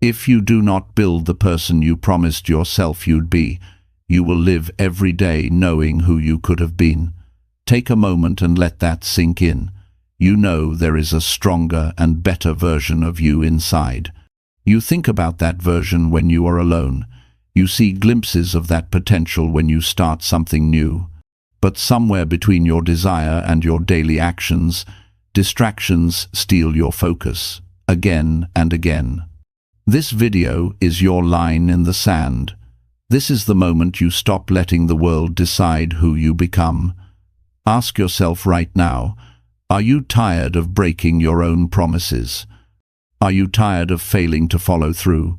If you do not build the person you promised yourself you'd be, you will live every day knowing who you could have been. Take a moment and let that sink in. You know there is a stronger and better version of you inside. You think about that version when you are alone. You see glimpses of that potential when you start something new. But somewhere between your desire and your daily actions, distractions steal your focus, again and again. This video is your line in the sand. This is the moment you stop letting the world decide who you become. Ask yourself right now, are you tired of breaking your own promises? Are you tired of failing to follow through?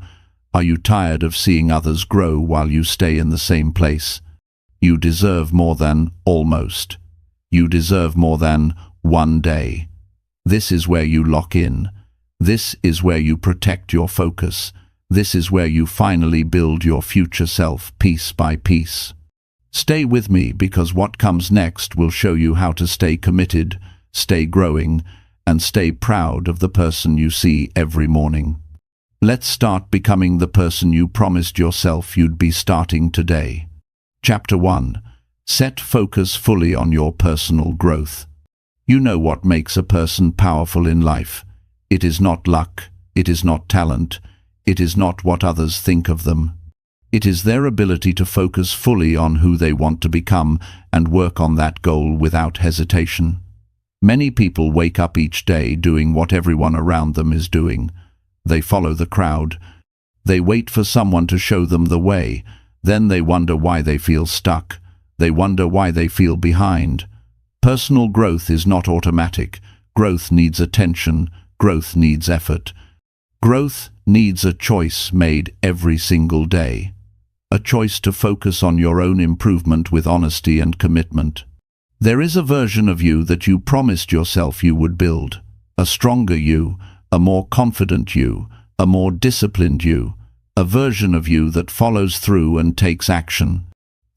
Are you tired of seeing others grow while you stay in the same place? You deserve more than almost. You deserve more than one day. This is where you lock in. This is where you protect your focus. This is where you finally build your future self piece by piece. Stay with me because what comes next will show you how to stay committed, stay growing, and stay proud of the person you see every morning. Let's start becoming the person you promised yourself you'd be starting today. Chapter 1. Set focus fully on your personal growth. You know what makes a person powerful in life. It is not luck, it is not talent, it is not what others think of them. It is their ability to focus fully on who they want to become and work on that goal without hesitation. Many people wake up each day doing what everyone around them is doing. They follow the crowd. They wait for someone to show them the way. Then they wonder why they feel stuck. They wonder why they feel behind. Personal growth is not automatic. Growth needs attention. Growth needs effort. Growth needs a choice made every single day. A choice to focus on your own improvement with honesty and commitment. There is a version of you that you promised yourself you would build. A stronger you, a more confident you, a more disciplined you. A version of you that follows through and takes action.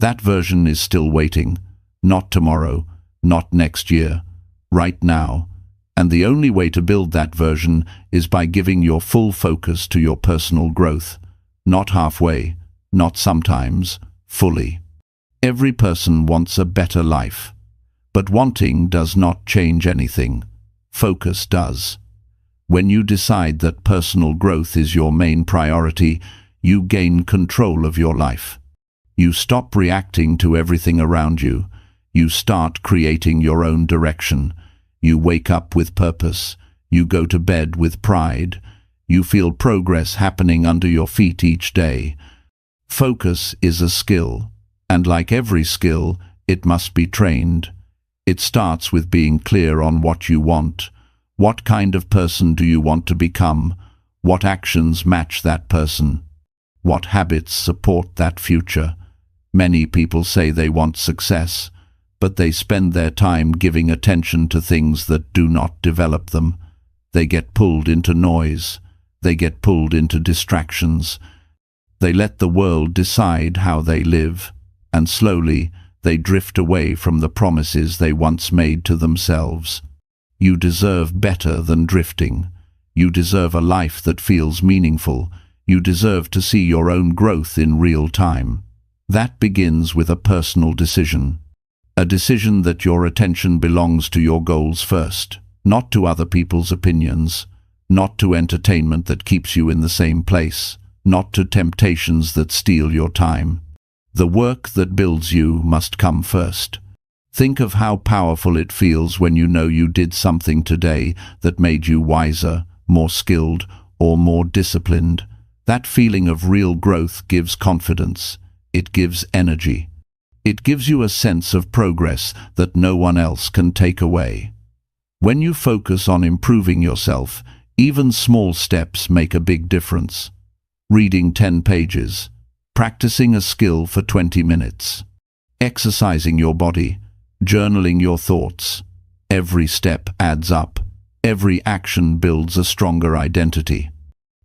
That version is still waiting. Not tomorrow, not next year. Right now. And the only way to build that version is by giving your full focus to your personal growth. Not halfway, not sometimes, fully. Every person wants a better life. But wanting does not change anything. Focus does. When you decide that personal growth is your main priority, you gain control of your life. You stop reacting to everything around you. You start creating your own direction. You wake up with purpose. You go to bed with pride. You feel progress happening under your feet each day. Focus is a skill, and like every skill, it must be trained. It starts with being clear on what you want. What kind of person do you want to become? What actions match that person? What habits support that future? Many people say they want success, but they spend their time giving attention to things that do not develop them. They get pulled into noise. They get pulled into distractions. They let the world decide how they live, and slowly they drift away from the promises they once made to themselves. You deserve better than drifting. You deserve a life that feels meaningful. You deserve to see your own growth in real time. That begins with a personal decision. A decision that your attention belongs to your goals first, not to other people's opinions, not to entertainment that keeps you in the same place, not to temptations that steal your time. The work that builds you must come first. Think of how powerful it feels when you know you did something today that made you wiser, more skilled, or more disciplined. That feeling of real growth gives confidence. It gives energy. It gives you a sense of progress that no one else can take away. When you focus on improving yourself, even small steps make a big difference. Reading 10 pages, practicing a skill for 20 minutes, exercising your body, journaling your thoughts. Every step adds up. Every action builds a stronger identity.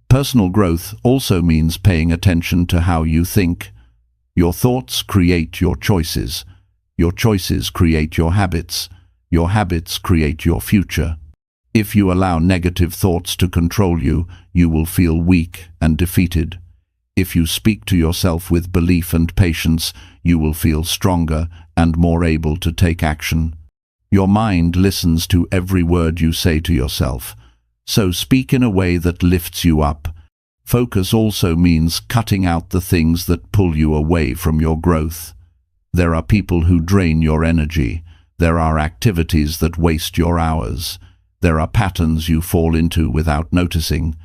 Personal growth also means paying attention to how you think. Your thoughts create your choices. Your choices create your habits. Your habits create your future. If you allow negative thoughts to control you, you will feel weak and defeated. If you speak to yourself with belief and patience, you will feel stronger and more able to take action. Your mind listens to every word you say to yourself, so speak in a way that lifts you up. Focus also means cutting out the things that pull you away from your growth. There are people who drain your energy. There are activities that waste your hours. There are patterns you fall into without noticing.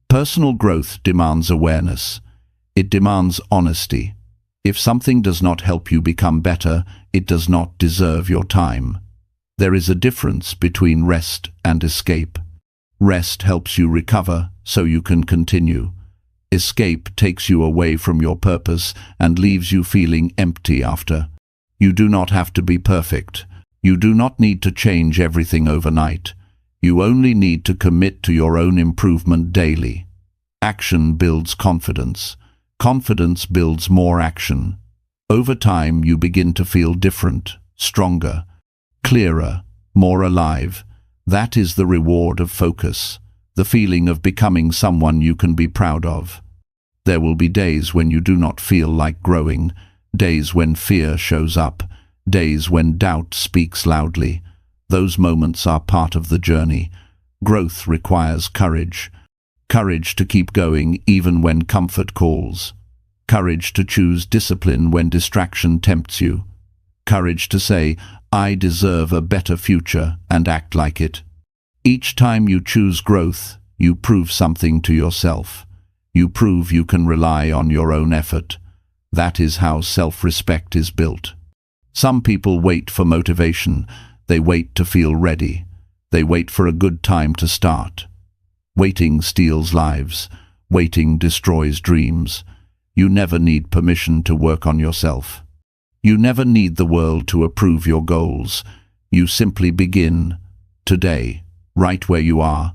Personal growth demands awareness. It demands honesty. If something does not help you become better, it does not deserve your time. There is a difference between rest and escape. Rest helps you recover so you can continue. Escape takes you away from your purpose and leaves you feeling empty after. You do not have to be perfect. You do not need to change everything overnight. You only need to commit to your own improvement daily. Action builds confidence. Confidence builds more action. Over time, you begin to feel different, stronger, clearer, more alive. That is the reward of focus, the feeling of becoming someone you can be proud of. There will be days when you do not feel like growing, days when fear shows up, days when doubt speaks loudly. Those moments are part of the journey. Growth requires courage. Courage to keep going even when comfort calls. Courage to choose discipline when distraction tempts you. Courage to say, I deserve a better future, and act like it. Each time you choose growth, you prove something to yourself. You prove you can rely on your own effort. That is how self-respect is built. Some people wait for motivation. They wait to feel ready. They wait for a good time to start. Waiting steals lives. Waiting destroys dreams. You never need permission to work on yourself. You never need the world to approve your goals. You simply begin today, right where you are,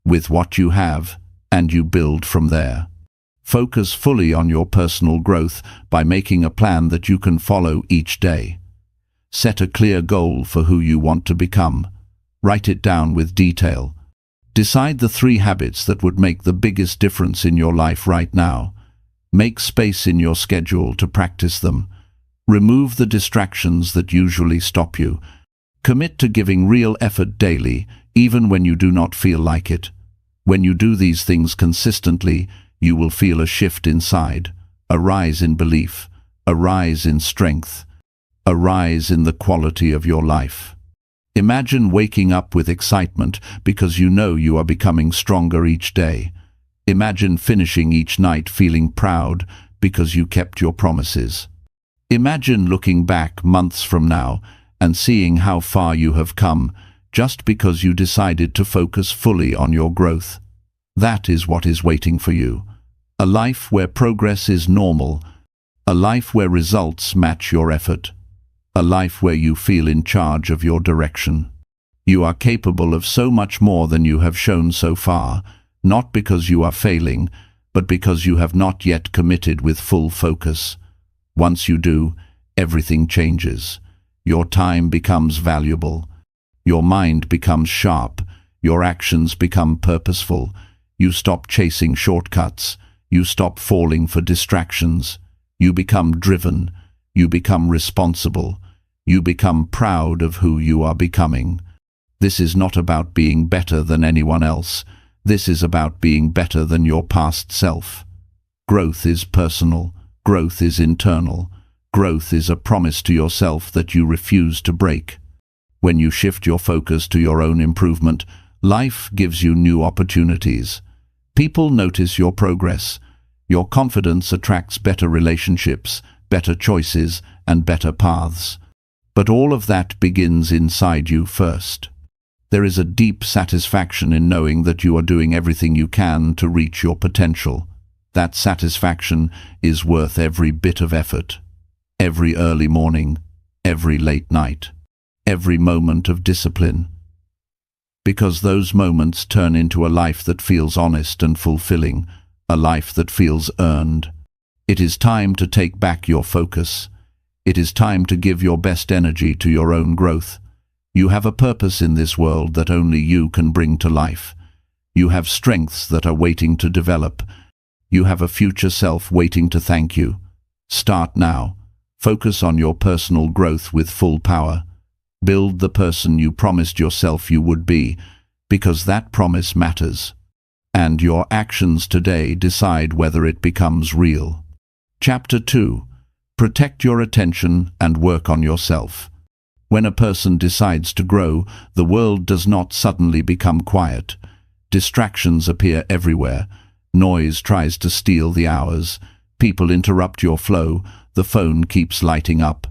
with what you have, and you build from there. Focus fully on your personal growth by making a plan that you can follow each day. Set a clear goal for who you want to become. Write it down with detail. Decide the 3 habits that would make the biggest difference in your life right now. Make space in your schedule to practice them. Remove the distractions that usually stop you. Commit to giving real effort daily, even when you do not feel like it. When you do these things consistently, you will feel a shift inside, a rise in belief, a rise in strength, a rise in the quality of your life. Imagine waking up with excitement because you know you are becoming stronger each day. Imagine finishing each night feeling proud because you kept your promises. Imagine looking back months from now and seeing how far you have come just because you decided to focus fully on your growth. That is what is waiting for you. A life where progress is normal. A life where results match your effort. A life where you feel in charge of your direction. You are capable of so much more than you have shown so far, not because you are failing, but because you have not yet committed with full focus. Once you do, everything changes. Your time becomes valuable. Your mind becomes sharp. Your actions become purposeful. You stop chasing shortcuts. You stop falling for distractions. You become driven. You become responsible. You become proud of who you are becoming. This is not about being better than anyone else. This is about being better than your past self. Growth is personal. Growth is internal. Growth is a promise to yourself that you refuse to break. When you shift your focus to your own improvement, life gives you new opportunities. People notice your progress. Your confidence attracts better relationships, better choices, and better paths. But all of that begins inside you first. There is a deep satisfaction in knowing that you are doing everything you can to reach your potential. That satisfaction is worth every bit of effort. Every early morning, every late night, every moment of discipline. Because those moments turn into a life that feels honest and fulfilling, a life that feels earned. It is time to take back your focus. It is time to give your best energy to your own growth. You have a purpose in this world that only you can bring to life. You have strengths that are waiting to develop. You have a future self waiting to thank you. Start now. Focus on your personal growth with full power. Build the person you promised yourself you would be, because that promise matters. And your actions today decide whether it becomes real. Chapter 2. Protect your attention and work on yourself. When a person decides to grow, the world does not suddenly become quiet. Distractions appear everywhere. Noise tries to steal the hours. People interrupt your flow. The phone keeps lighting up.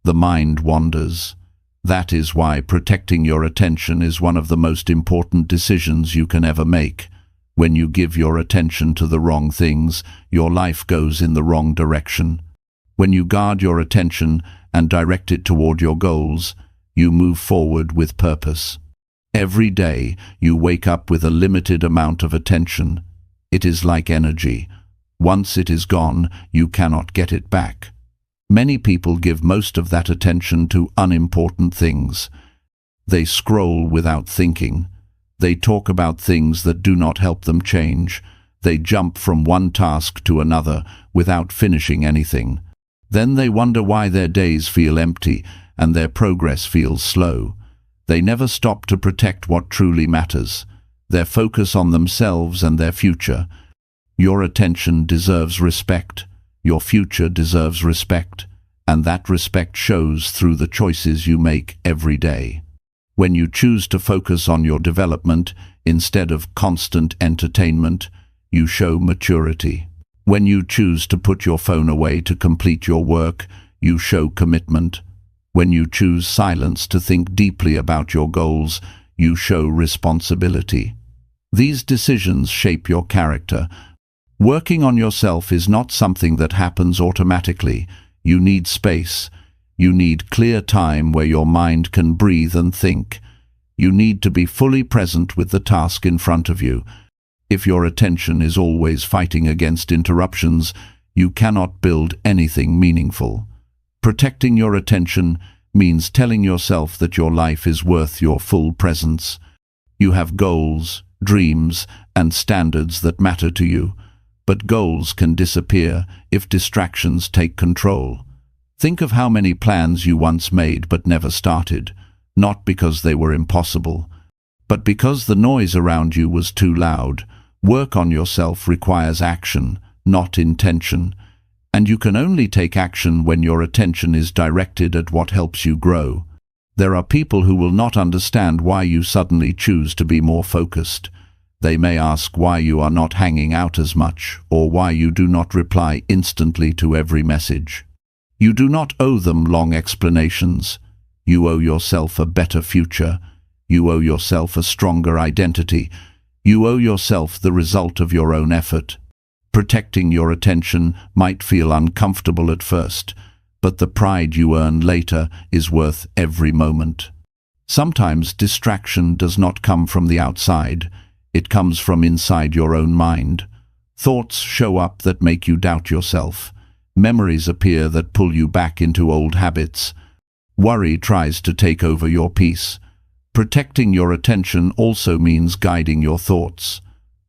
The mind wanders. That is why protecting your attention is one of the most important decisions you can ever make. When you give your attention to the wrong things, your life goes in the wrong direction. When you guard your attention and direct it toward your goals, you move forward with purpose. Every day, you wake up with a limited amount of attention. It is like energy. Once it is gone, you cannot get it back. Many people give most of that attention to unimportant things. They scroll without thinking. They talk about things that do not help them change. They jump from one task to another without finishing anything. Then they wonder why their days feel empty and their progress feels slow. They never stop to protect what truly matters, their focus on themselves and their future. Your attention deserves respect. Your future deserves respect, and that respect shows through the choices you make every day. When you choose to focus on your development instead of constant entertainment, you show maturity. When you choose to put your phone away to complete your work, you show commitment. When you choose silence to think deeply about your goals, you show responsibility. These decisions shape your character. Working on yourself is not something that happens automatically. You need space. You need clear time where your mind can breathe and think. You need to be fully present with the task in front of you. If your attention is always fighting against interruptions, you cannot build anything meaningful. Protecting your attention means telling yourself that your life is worth your full presence. You have goals, dreams, and standards that matter to you. But goals can disappear if distractions take control. Think of how many plans you once made but never started, not because they were impossible, but because the noise around you was too loud. Work on yourself requires action, not intention, and you can only take action when your attention is directed at what helps you grow. There are people who will not understand why you suddenly choose to be more focused. They may ask why you are not hanging out as much, or why you do not reply instantly to every message. You do not owe them long explanations. You owe yourself a better future. You owe yourself a stronger identity. You owe yourself the result of your own effort. Protecting your attention might feel uncomfortable at first, but the pride you earn later is worth every moment. Sometimes distraction does not come from the outside. It comes from inside your own mind. Thoughts show up that make you doubt yourself. Memories appear that pull you back into old habits. Worry tries to take over your peace. Protecting your attention also means guiding your thoughts.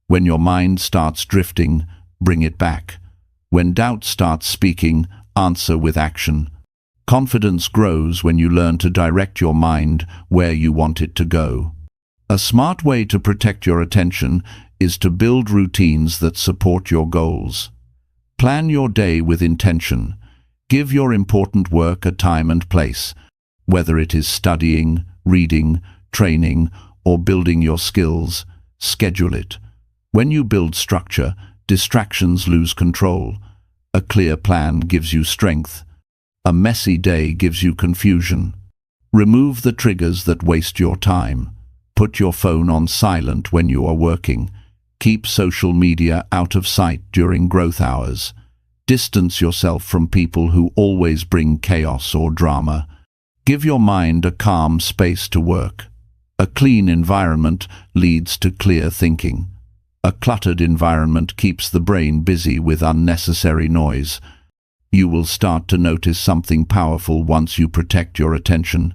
When your mind starts drifting, bring it back. When doubt starts speaking, answer with action. Confidence grows when you learn to direct your mind where you want it to go. A smart way to protect your attention is to build routines that support your goals. Plan your day with intention. Give your important work a time and place. Whether it is studying, reading, training, or building your skills, schedule it. When you build structure, distractions lose control. A clear plan gives you strength. A messy day gives you confusion. Remove the triggers that waste your time. Put your phone on silent when you are working. Keep social media out of sight during growth hours. Distance yourself from people who always bring chaos or drama. Give your mind a calm space to work. A clean environment leads to clear thinking. A cluttered environment keeps the brain busy with unnecessary noise. You will start to notice something powerful once you protect your attention.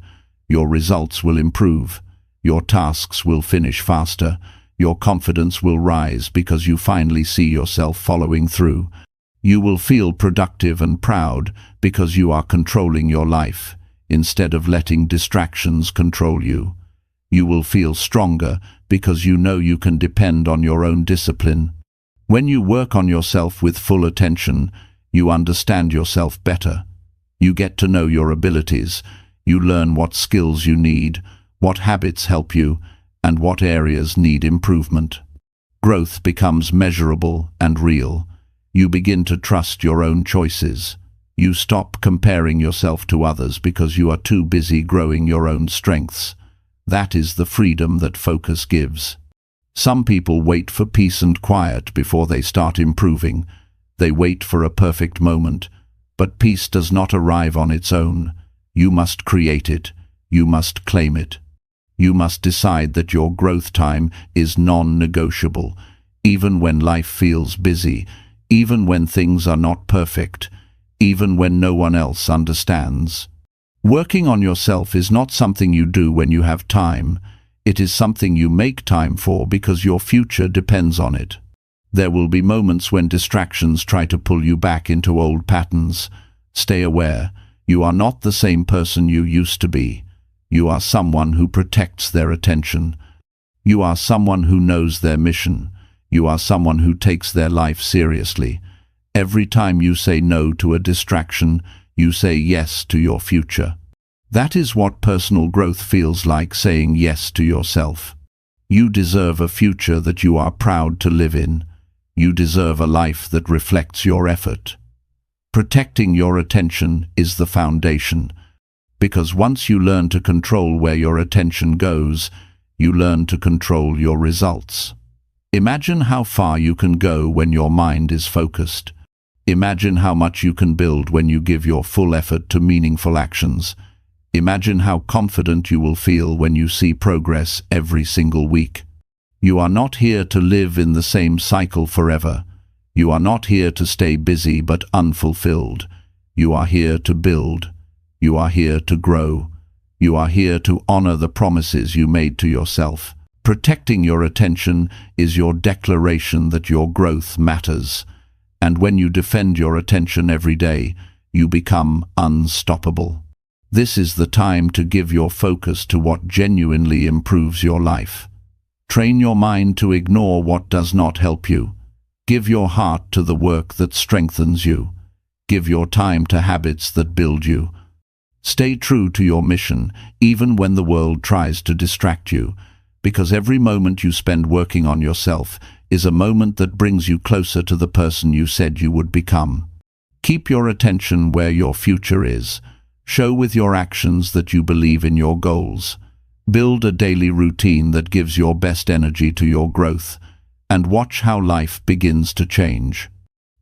your results will improve. Your tasks will finish faster. Your confidence will rise because you finally see yourself following through. You will feel productive and proud because you are controlling your life instead of letting distractions control you. You will feel stronger because you know you can depend on your own discipline. When you work on yourself with full attention, you understand yourself better. You get to know your abilities. You learn what skills you need, what habits help you, and what areas need improvement. Growth becomes measurable and real. You begin to trust your own choices. You stop comparing yourself to others because you are too busy growing your own strengths. That is the freedom that focus gives. Some people wait for peace and quiet before they start improving. They wait for a perfect moment. But peace does not arrive on its own. You must create it. You must claim it. You must decide that your growth time is non-negotiable, even when life feels busy, even when things are not perfect, even when no one else understands. Working on yourself is not something you do when you have time. It is something you make time for because your future depends on it. There will be moments when distractions try to pull you back into old patterns. Stay aware. You are not the same person you used to be. You are someone who protects their attention. You are someone who knows their mission. You are someone who takes their life seriously. Every time you say no to a distraction, you say yes to your future. That is what personal growth feels like, saying yes to yourself. You deserve a future that you are proud to live in. You deserve a life that reflects your effort. Protecting your attention is the foundation, because once you learn to control where your attention goes, you learn to control your results. Imagine how far you can go when your mind is focused. Imagine how much you can build when you give your full effort to meaningful actions. Imagine how confident you will feel when you see progress every single week. You are not here to live in the same cycle forever. You are not here to stay busy but unfulfilled. You are here to build. You are here to grow. You are here to honor the promises you made to yourself. Protecting your attention is your declaration that your growth matters. And when you defend your attention every day, you become unstoppable. This is the time to give your focus to what genuinely improves your life. Train your mind to ignore what does not help you. Give your heart to the work that strengthens you. Give your time to habits that build you. Stay true to your mission, even when the world tries to distract you, because every moment you spend working on yourself is a moment that brings you closer to the person you said you would become. Keep your attention where your future is. Show with your actions that you believe in your goals. Build a daily routine that gives your best energy to your growth, and watch how life begins to change.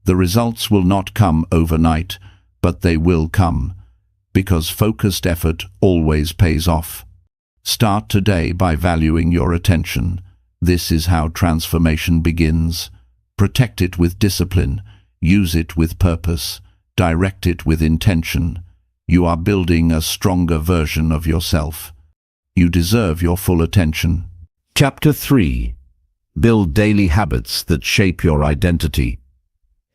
The results will not come overnight, but they will come, because focused effort always pays off. Start today by valuing your attention. This is how transformation begins. Protect it with discipline. Use it with purpose. Direct it with intention. You are building a stronger version of yourself. You deserve your full attention. Chapter 3. Build daily habits that shape your identity.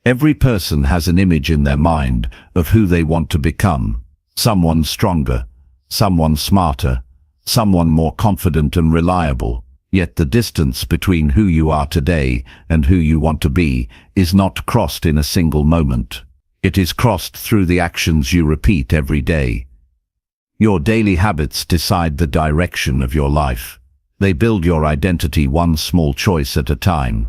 Every person has an image in their mind of who they want to become. Someone stronger, someone smarter, someone more confident and reliable. Yet the distance between who you are today and who you want to be is not crossed in a single moment. It is crossed through the actions you repeat every day. Your daily habits decide the direction of your life. They build your identity one small choice at a time.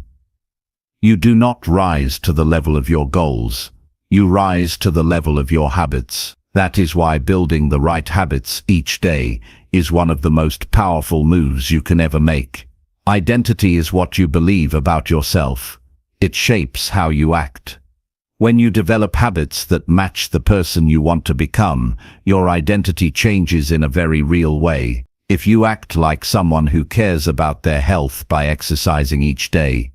You do not rise to the level of your goals. You rise to the level of your habits. That is why building the right habits each day is one of the most powerful moves you can ever make. Identity is what you believe about yourself. It shapes how you act. When you develop habits that match the person you want to become, your identity changes in a very real way. If you act like someone who cares about their health by exercising each day,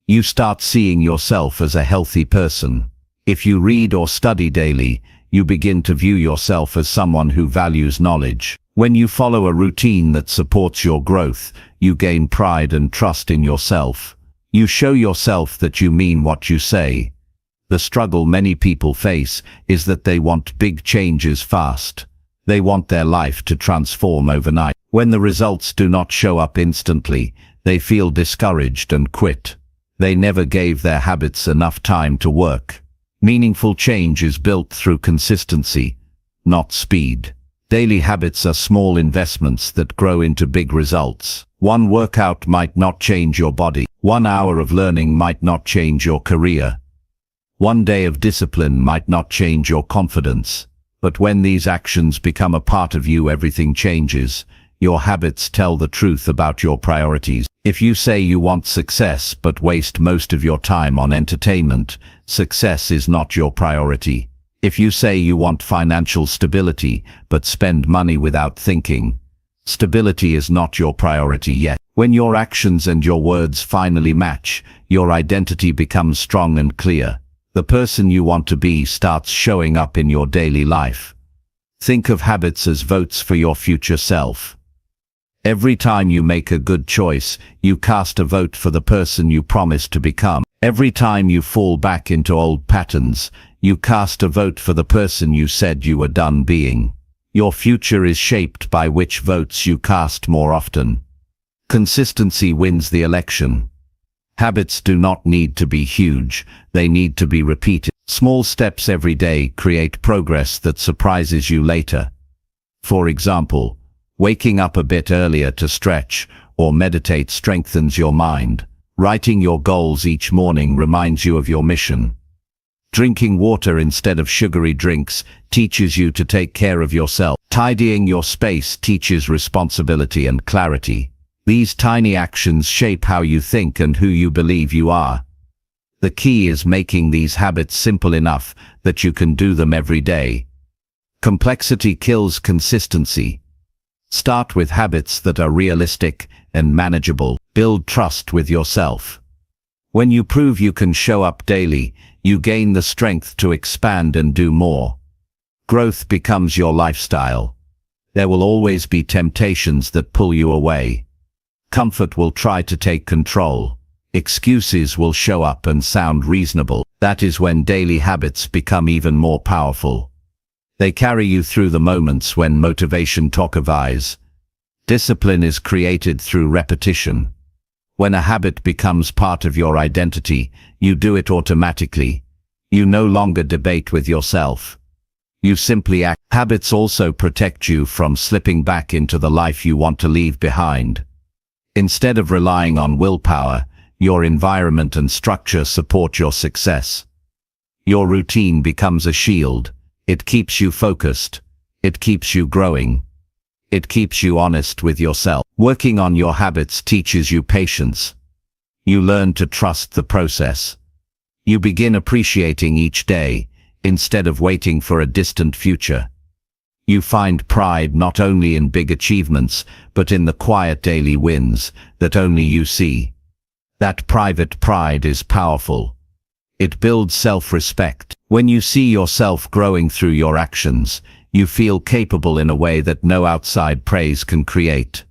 you start seeing yourself as a healthy person. If you read or study daily, You begin to view yourself as someone who values knowledge. When you follow a routine that supports your growth, you gain pride and trust in yourself. You show yourself that you mean what you say. The struggle many people face is that they want big changes fast. They want their life to transform overnight. When the results do not show up instantly, they feel discouraged and quit. They never gave their habits enough time to work. Meaningful change is built through consistency, not speed. Daily habits are small investments that grow into big results. One workout might not change your body. 1 hour of learning might not change your career. One day of discipline might not change your confidence. But when these actions become a part of you, everything changes. Your habits tell the truth about your priorities. If you say you want success but waste most of your time on entertainment, success is not your priority. If you say you want financial stability but spend money without thinking, stability is not your priority yet. When your actions and your words finally match, your identity becomes strong and clear. The person you want to be starts showing up in your daily life. Think of habits as votes for your future self. Every time you make a good choice, you cast a vote for the person you promised to become. Every time you fall back into old patterns, you cast a vote for the person you said you were done being. Your future is shaped by which votes you cast more often. Consistency wins the election. Habits do not need to be huge, they need to be repeated. Small steps every day create progress that surprises you later. For example, waking up a bit earlier to stretch or meditate strengthens your mind. Writing your goals each morning reminds you of your mission. Drinking water instead of sugary drinks teaches you to take care of yourself. Tidying your space teaches responsibility and clarity. These tiny actions shape how you think and who you believe you are. The key is making these habits simple enough that you can do them every day. Complexity kills consistency. Start with habits that are realistic and manageable. Build trust with yourself. When you prove you can show up daily, you gain the strength to expand and do more. Growth becomes your lifestyle. There will always be temptations that pull you away. Comfort will try to take control. Excuses will show up and sound reasonable. That is when daily habits become even more powerful. They carry you through the moments when motivation tocquevilles. Discipline is created through repetition. When a habit becomes part of your identity, you do it automatically. You no longer debate with yourself. You simply act. Habits also protect you from slipping back into the life you want to leave behind. Instead of relying on willpower, your environment and structure support your success. Your routine becomes a shield. It keeps you focused. It keeps you growing. It keeps you honest with yourself. Working on your habits teaches you patience. You learn to trust the process. You begin appreciating each day, instead of waiting for a distant future. You find pride not only in big achievements, but in the quiet daily wins that only you see. That private pride is powerful. It builds self-respect. When you see yourself growing through your actions, you feel capable in a way that no outside praise can create.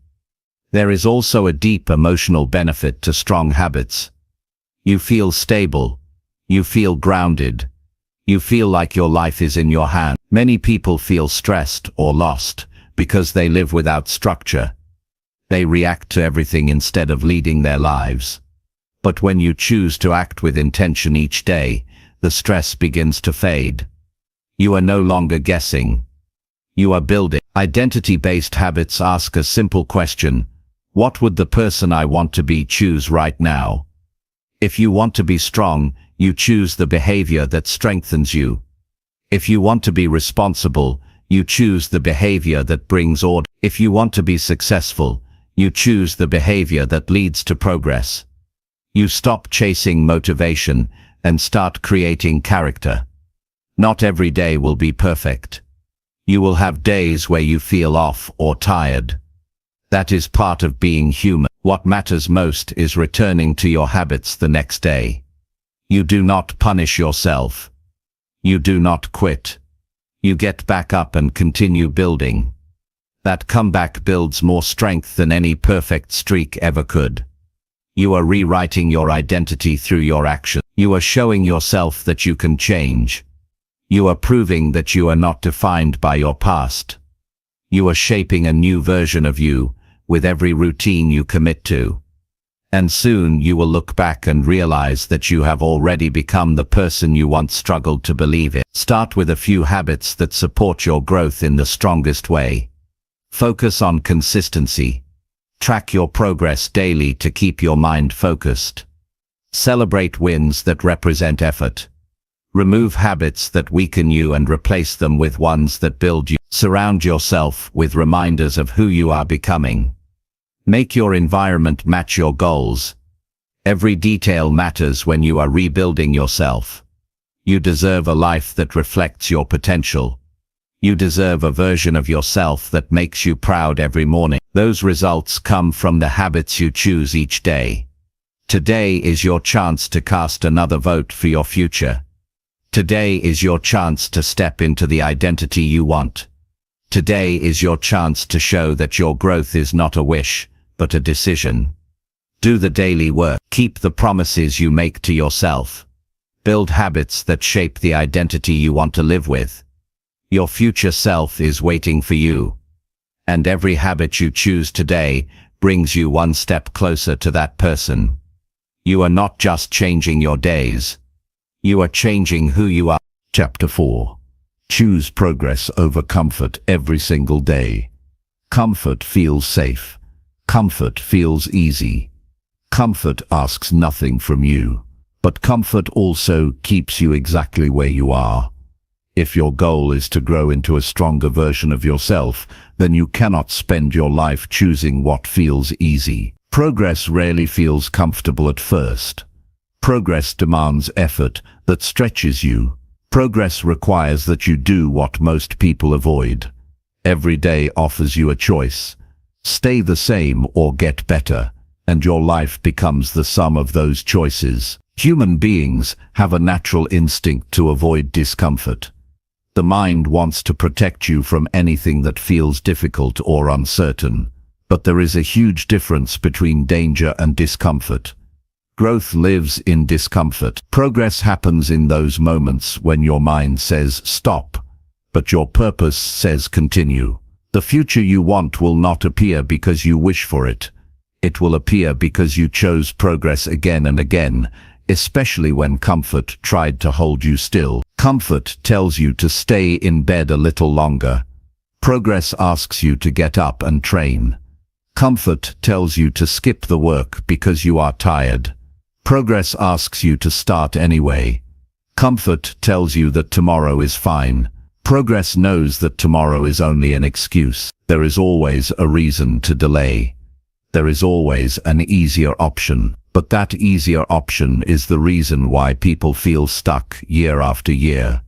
There is also a deep emotional benefit to strong habits. You feel stable. You feel grounded. You feel like your life is in your hand. Many people feel stressed or lost because they live without structure. They react to everything instead of leading their lives. But when you choose to act with intention each day, the stress begins to fade. You are no longer guessing. You are building. Identity-based habits ask a simple question: what would the person I want to be choose right now? If you want to be strong, you choose the behavior that strengthens you. If you want to be responsible, you choose the behavior that brings order. If you want to be successful, you choose the behavior that leads to progress. You stop chasing motivation and start creating character. Not every day will be perfect. You will have days where you feel off or tired. That is part of being human. What matters most is returning to your habits the next day. You do not punish yourself. You do not quit. You get back up and continue building. That comeback builds more strength than any perfect streak ever could. You are rewriting your identity through your action. You are showing yourself that you can change. You are proving that you are not defined by your past. You are shaping a new version of you with every routine you commit to. And soon you will look back and realize that you have already become the person you once struggled to believe in. Start with a few habits that support your growth in the strongest way. Focus on consistency. Track your progress daily to keep your mind focused. Celebrate wins that represent effort. Remove habits that weaken you and replace them with ones that build you. Surround yourself with reminders of who you are becoming. Make your environment match your goals. Every detail matters when you are rebuilding yourself. You deserve a life that reflects your potential. You deserve a version of yourself that makes you proud every morning. Those results come from the habits you choose each day. Today is your chance to cast another vote for your future. Today is your chance to step into the identity you want. Today is your chance to show that your growth is not a wish, but a decision. Do the daily work. Keep the promises you make to yourself. Build habits that shape the identity you want to live with. Your future self is waiting for you. And every habit you choose today brings you one step closer to that person. You are not just changing your days. You are changing who you are. Chapter 4. Choose progress over comfort every single day. Comfort feels safe. Comfort feels easy. Comfort asks nothing from you. But comfort also keeps you exactly where you are. If your goal is to grow into a stronger version of yourself, then you cannot spend your life choosing what feels easy. Progress rarely feels comfortable at first. Progress demands effort that stretches you. Progress requires that you do what most people avoid. Every day offers you a choice. Stay the same or get better, and your life becomes the sum of those choices. Human beings have a natural instinct to avoid discomfort. The mind wants to protect you from anything that feels difficult or uncertain. But there is a huge difference between danger and discomfort. Growth lives in discomfort. Progress happens in those moments when your mind says stop, but your purpose says continue. The future you want will not appear because you wish for it. It will appear because you chose progress again and again, especially when comfort tried to hold you still. Comfort tells you to stay in bed a little longer. Progress asks you to get up and train. Comfort tells you to skip the work because you are tired. Progress asks you to start anyway. Comfort tells you that tomorrow is fine. Progress knows that tomorrow is only an excuse. There is always a reason to delay. There is always an easier option. But that easier option is the reason why people feel stuck year after year.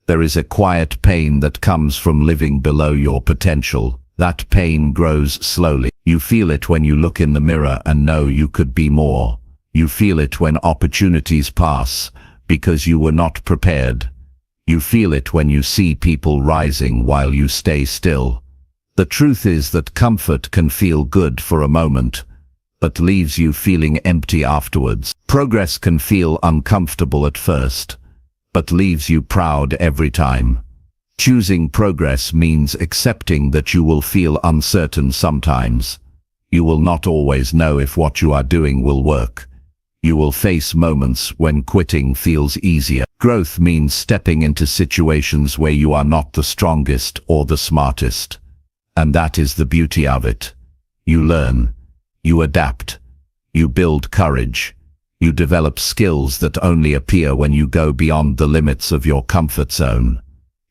There is a quiet pain that comes from living below your potential. That pain grows slowly. You feel it when you look in the mirror and know you could be more. You feel it when opportunities pass because you were not prepared. You feel it when you see people rising while you stay still. The truth is that comfort can feel good for a moment, but leaves you feeling empty afterwards. Progress can feel uncomfortable at first, but leaves you proud every time. Choosing progress means accepting that you will feel uncertain sometimes. You will not always know if what you are doing will work. You will face moments when quitting feels easier. Growth means stepping into situations where you are not the strongest or the smartest. And that is the beauty of it. You learn. You adapt. You build courage. You develop skills that only appear when you go beyond the limits of your comfort zone.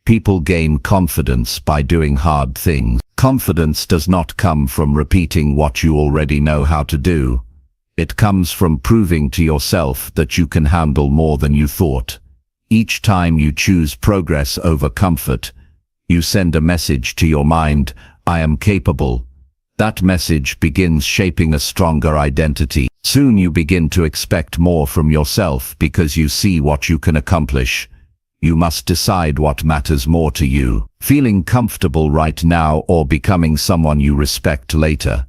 People gain confidence by doing hard things. Confidence does not come from repeating what you already know how to do. It comes from proving to yourself that you can handle more than you thought. Each time you choose progress over comfort, you send a message to your mind, I am capable. That message begins shaping a stronger identity. Soon you begin to expect more from yourself because you see what you can accomplish. You must decide what matters more to you, feeling comfortable right now or becoming someone you respect later.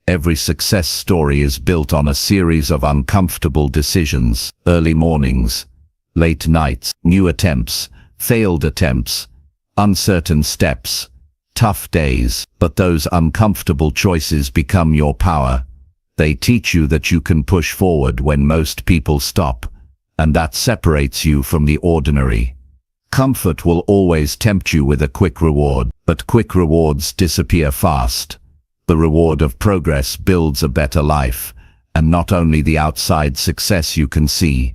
Every success story is built on a series of uncomfortable decisions, early mornings, late nights, new attempts, failed attempts, uncertain steps, tough days. But those uncomfortable choices become your power. They teach you that you can push forward when most people stop, and that separates you from the ordinary. Comfort will always tempt you with a quick reward, but quick rewards disappear fast. The reward of progress builds a better life, and not only the outside success you can see,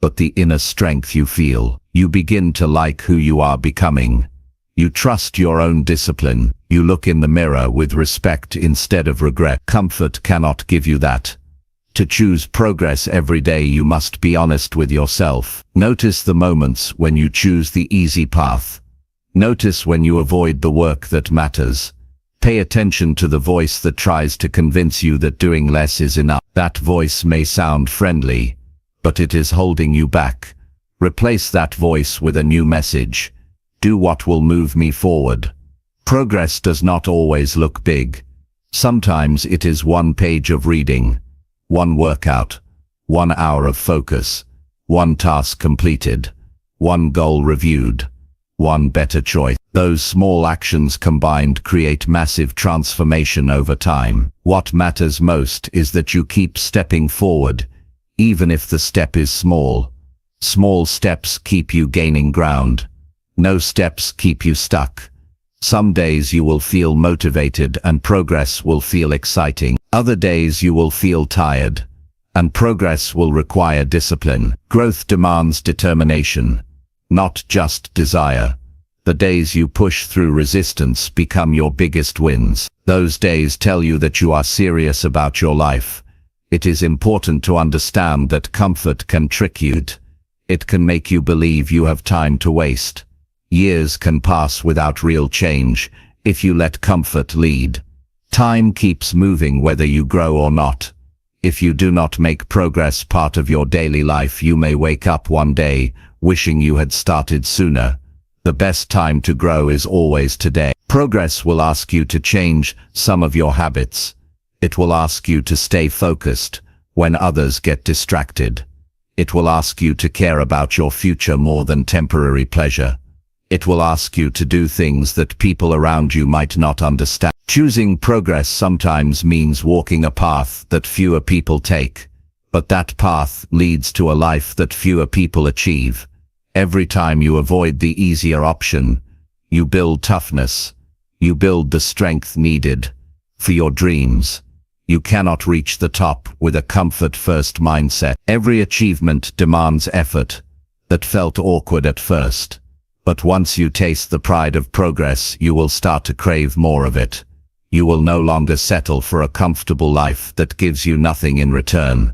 but the inner strength you feel. You begin to like who you are becoming. You trust your own discipline. You look in the mirror with respect instead of regret. Comfort cannot give you that. To choose progress every day, you must be honest with yourself. Notice the moments when you choose the easy path. Notice when you avoid the work that matters. Pay attention to the voice that tries to convince you that doing less is enough. That voice may sound friendly, but it is holding you back. Replace that voice with a new message. Do what will move me forward. Progress does not always look big. Sometimes it is one page of reading, one workout, 1 hour of focus, one task completed, one goal reviewed, one better choice. Those small actions combined create massive transformation over time. What matters most is that you keep stepping forward, even if the step is small. Small steps keep you gaining ground. No steps keep you stuck. Some days you will feel motivated and progress will feel exciting. Other days you will feel tired, and progress will require discipline. Growth demands determination, not just desire. The days you push through resistance become your biggest wins. Those days tell you that you are serious about your life. It is important to understand that comfort can trick you. It can make you believe you have time to waste. Years can pass without real change if you let comfort lead. Time keeps moving whether you grow or not. If you do not make progress part of your daily life, you may wake up one day wishing you had started sooner. The best time to grow is always today. Progress will ask you to change some of your habits. It will ask you to stay focused when others get distracted. It will ask you to care about your future more than temporary pleasure. It will ask you to do things that people around you might not understand. Choosing progress sometimes means walking a path that fewer people take, but that path leads to a life that fewer people achieve. Every time you avoid the easier option, you build toughness. You build the strength needed for your dreams. You cannot reach the top with a comfort-first mindset. Every achievement demands effort that felt awkward at first. But once you taste the pride of progress, you will start to crave more of it. You will no longer settle for a comfortable life that gives you nothing in return.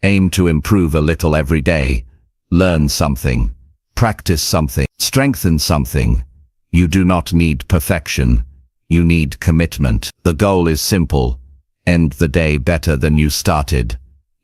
Aim to improve a little every day. Learn something. Practice something. Strengthen something. You do not need perfection. You need commitment. The goal is simple. End the day better than you started.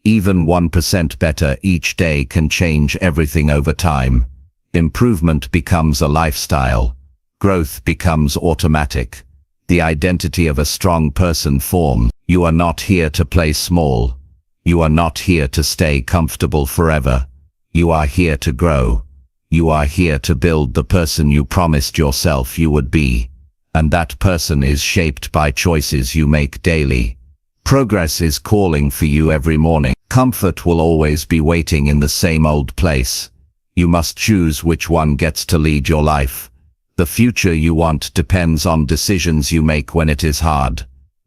Even 1% better each day can change everything over time. Improvement becomes a lifestyle. Growth becomes automatic. The identity of a strong person forms. You are not here to play small. You are not here to stay comfortable forever. You are here to grow. You are here to build the person you promised yourself you would be. And that person is shaped by choices you make daily. Progress is calling for you every morning. Comfort will always be waiting in the same old place. You must choose which one gets to lead your life. The future you want depends on decisions you make when it is hard.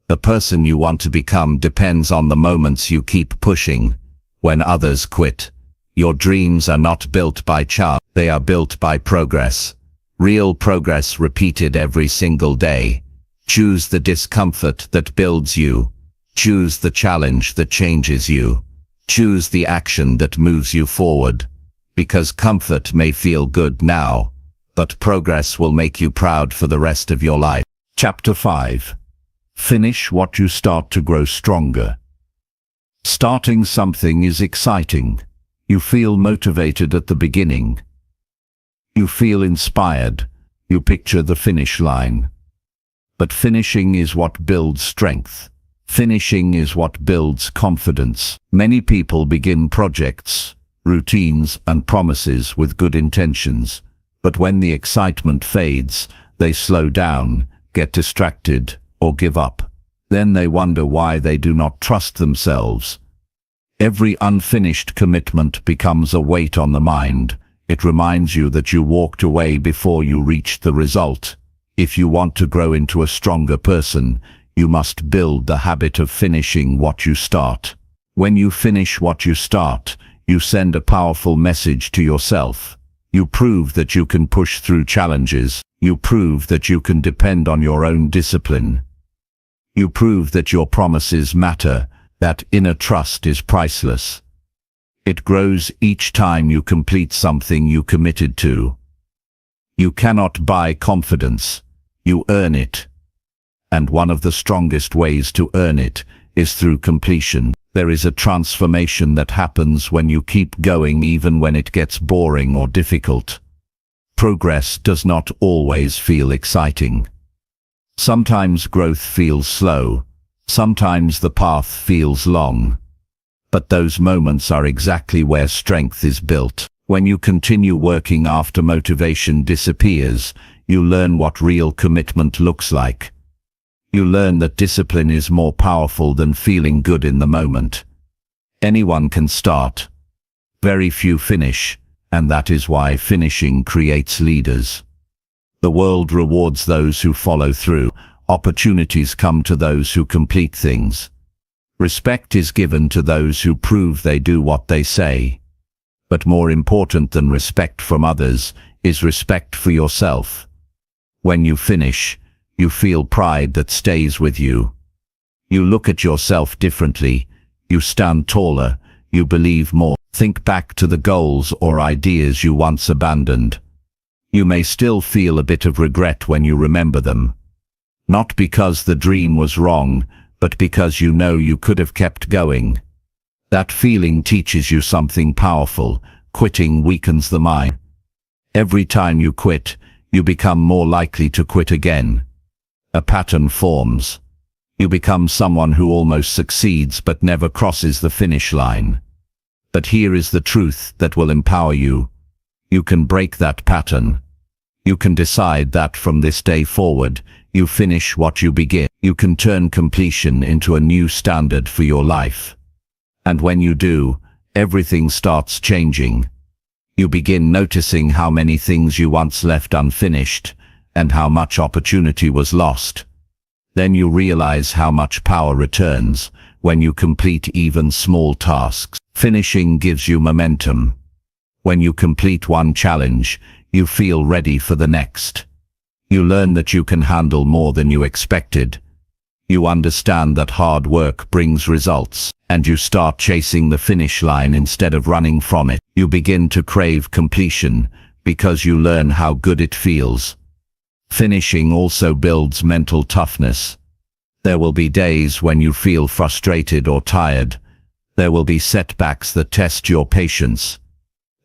The person you want to become depends on the moments you keep pushing when others quit. Your dreams are not built by chance, they are built by progress. Real progress repeated every single day. Choose the discomfort that builds you. Choose the challenge that changes you. Choose the action that moves you forward. Because comfort may feel good now, but progress will make you proud for the rest of your life. Chapter 5. Finish what you start to grow stronger. Starting something is exciting. You feel motivated at the beginning. You feel inspired. You picture the finish line. But finishing is what builds strength. Finishing is what builds confidence. Many people begin projects, routines, and promises with good intentions. But when the excitement fades, they slow down, get distracted, or give up. Then they wonder why they do not trust themselves. Every unfinished commitment becomes a weight on the mind. It reminds you that you walked away before you reached the result. If you want to grow into a stronger person, you must build the habit of finishing what you start. When you finish what you start, you send a powerful message to yourself. You prove that you can push through challenges. You prove that you can depend on your own discipline. You prove that your promises matter, that inner trust is priceless. It grows each time you complete something you committed to. You cannot buy confidence. You earn it. And one of the strongest ways to earn it is through completion. There is a transformation that happens when you keep going even when it gets boring or difficult. Progress does not always feel exciting. Sometimes growth feels slow. Sometimes the path feels long. But those moments are exactly where strength is built. When you continue working after motivation disappears, you learn what real commitment looks like. You learn that discipline is more powerful than feeling good in the moment. Anyone can start. Very few finish, and that is why finishing creates leaders. The world rewards those who follow through. Opportunities come to those who complete things. Respect is given to those who prove they do what they say. But more important than respect from others is respect for yourself. When you finish, you feel pride that stays with you. You look at yourself differently. You stand taller. You believe more. Think back to the goals or ideas you once abandoned. You may still feel a bit of regret when you remember them. Not because the dream was wrong, but because you know you could have kept going. That feeling teaches you something powerful. Quitting weakens the mind. Every time you quit, you become more likely to quit again. A pattern forms. You become someone who almost succeeds but never crosses the finish line. But here is the truth that will empower you. You can break that pattern. You can decide that from this day forward, you finish what you begin. You can turn completion into a new standard for your life. And when you do, everything starts changing. You begin noticing how many things you once left unfinished, and how much opportunity was lost. Then you realize how much power returns when you complete even small tasks. Finishing gives you momentum. When you complete one challenge, you feel ready for the next. You learn that you can handle more than you expected. You understand that hard work brings results, and you start chasing the finish line instead of running from it. You begin to crave completion because you learn how good it feels. Finishing also builds mental toughness. There will be days when you feel frustrated or tired. There will be setbacks that test your patience.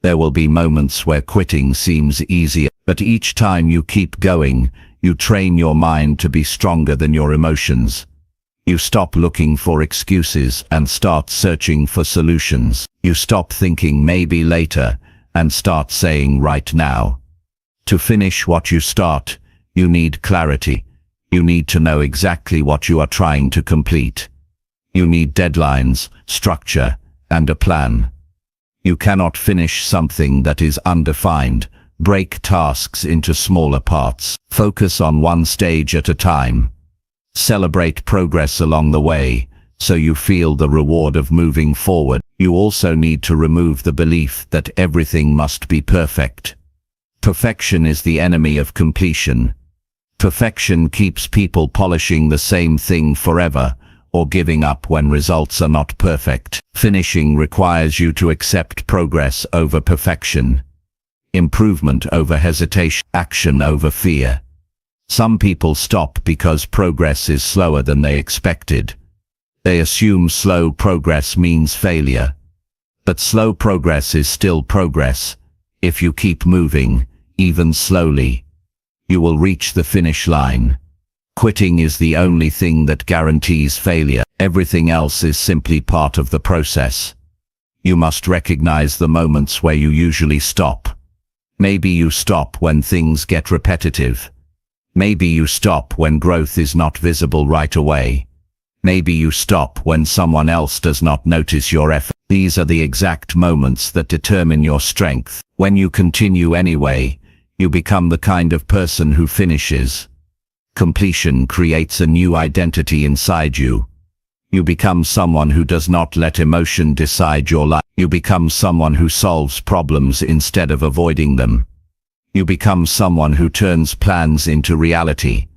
There will be moments where quitting seems easier, but each time you keep going, you train your mind to be stronger than your emotions. You stop looking for excuses and start searching for solutions. You stop thinking maybe later and start saying right now. To finish what you start, you need clarity. You need to know exactly what you are trying to complete. You need deadlines, structure, and a plan. You cannot finish something that is undefined. Break tasks into smaller parts. Focus on one stage at a time. Celebrate progress along the way, so you feel the reward of moving forward. You also need to remove the belief that everything must be perfect. Perfection is the enemy of completion. Perfection keeps people polishing the same thing forever, or giving up when results are not perfect. Finishing requires you to accept progress over perfection, improvement over hesitation, action over fear. Some people stop because progress is slower than they expected. They assume slow progress means failure. But slow progress is still progress. If you keep moving, even slowly. You will reach the finish line. Quitting is the only thing that guarantees failure. Everything else is simply part of the process. You must recognize the moments where you usually stop. Maybe you stop when things get repetitive. Maybe you stop when growth is not visible right away. Maybe you stop when someone else does not notice your effort. These are the exact moments that determine your strength. When you continue anyway, you become the kind of person who finishes. Completion creates a new identity inside you. You become someone who does not let emotion decide your life. You become someone who solves problems instead of avoiding them. You become someone who turns plans into reality.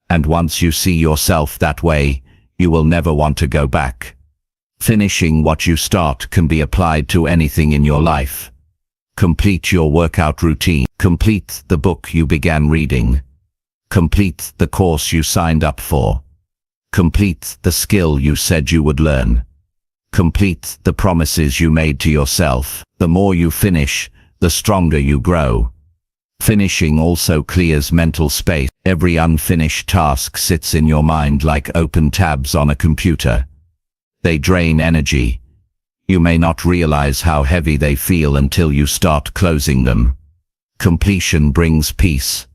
And once you see yourself that way, you will never want to go back. Finishing what you start can be applied to anything in your life. Complete your workout routine. Complete the book you began reading. Complete the course you signed up for. Complete the skill you said you would learn. Complete the promises you made to yourself. The more you finish, the stronger you grow. Finishing also clears mental space. Every unfinished task sits in your mind like open tabs on a computer. They drain energy. You may not realize how heavy they feel until you start closing them. Completion brings peace.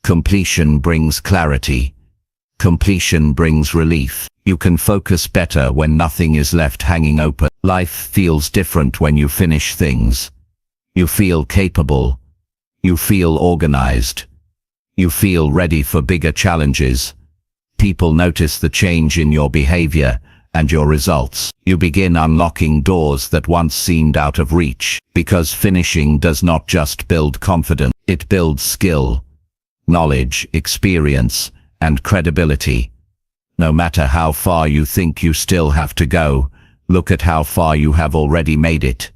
Completion brings clarity. Completion brings relief. You can focus better when nothing is left hanging open. Life feels different when you finish things. You feel capable. You feel organized. You feel ready for bigger challenges. People notice the change in your behavior and your results. You begin unlocking doors that once seemed out of reach, because finishing does not just build confidence, it builds skill, knowledge, experience, and credibility. No matter how far you think you still have to go, look at how far you have already made it.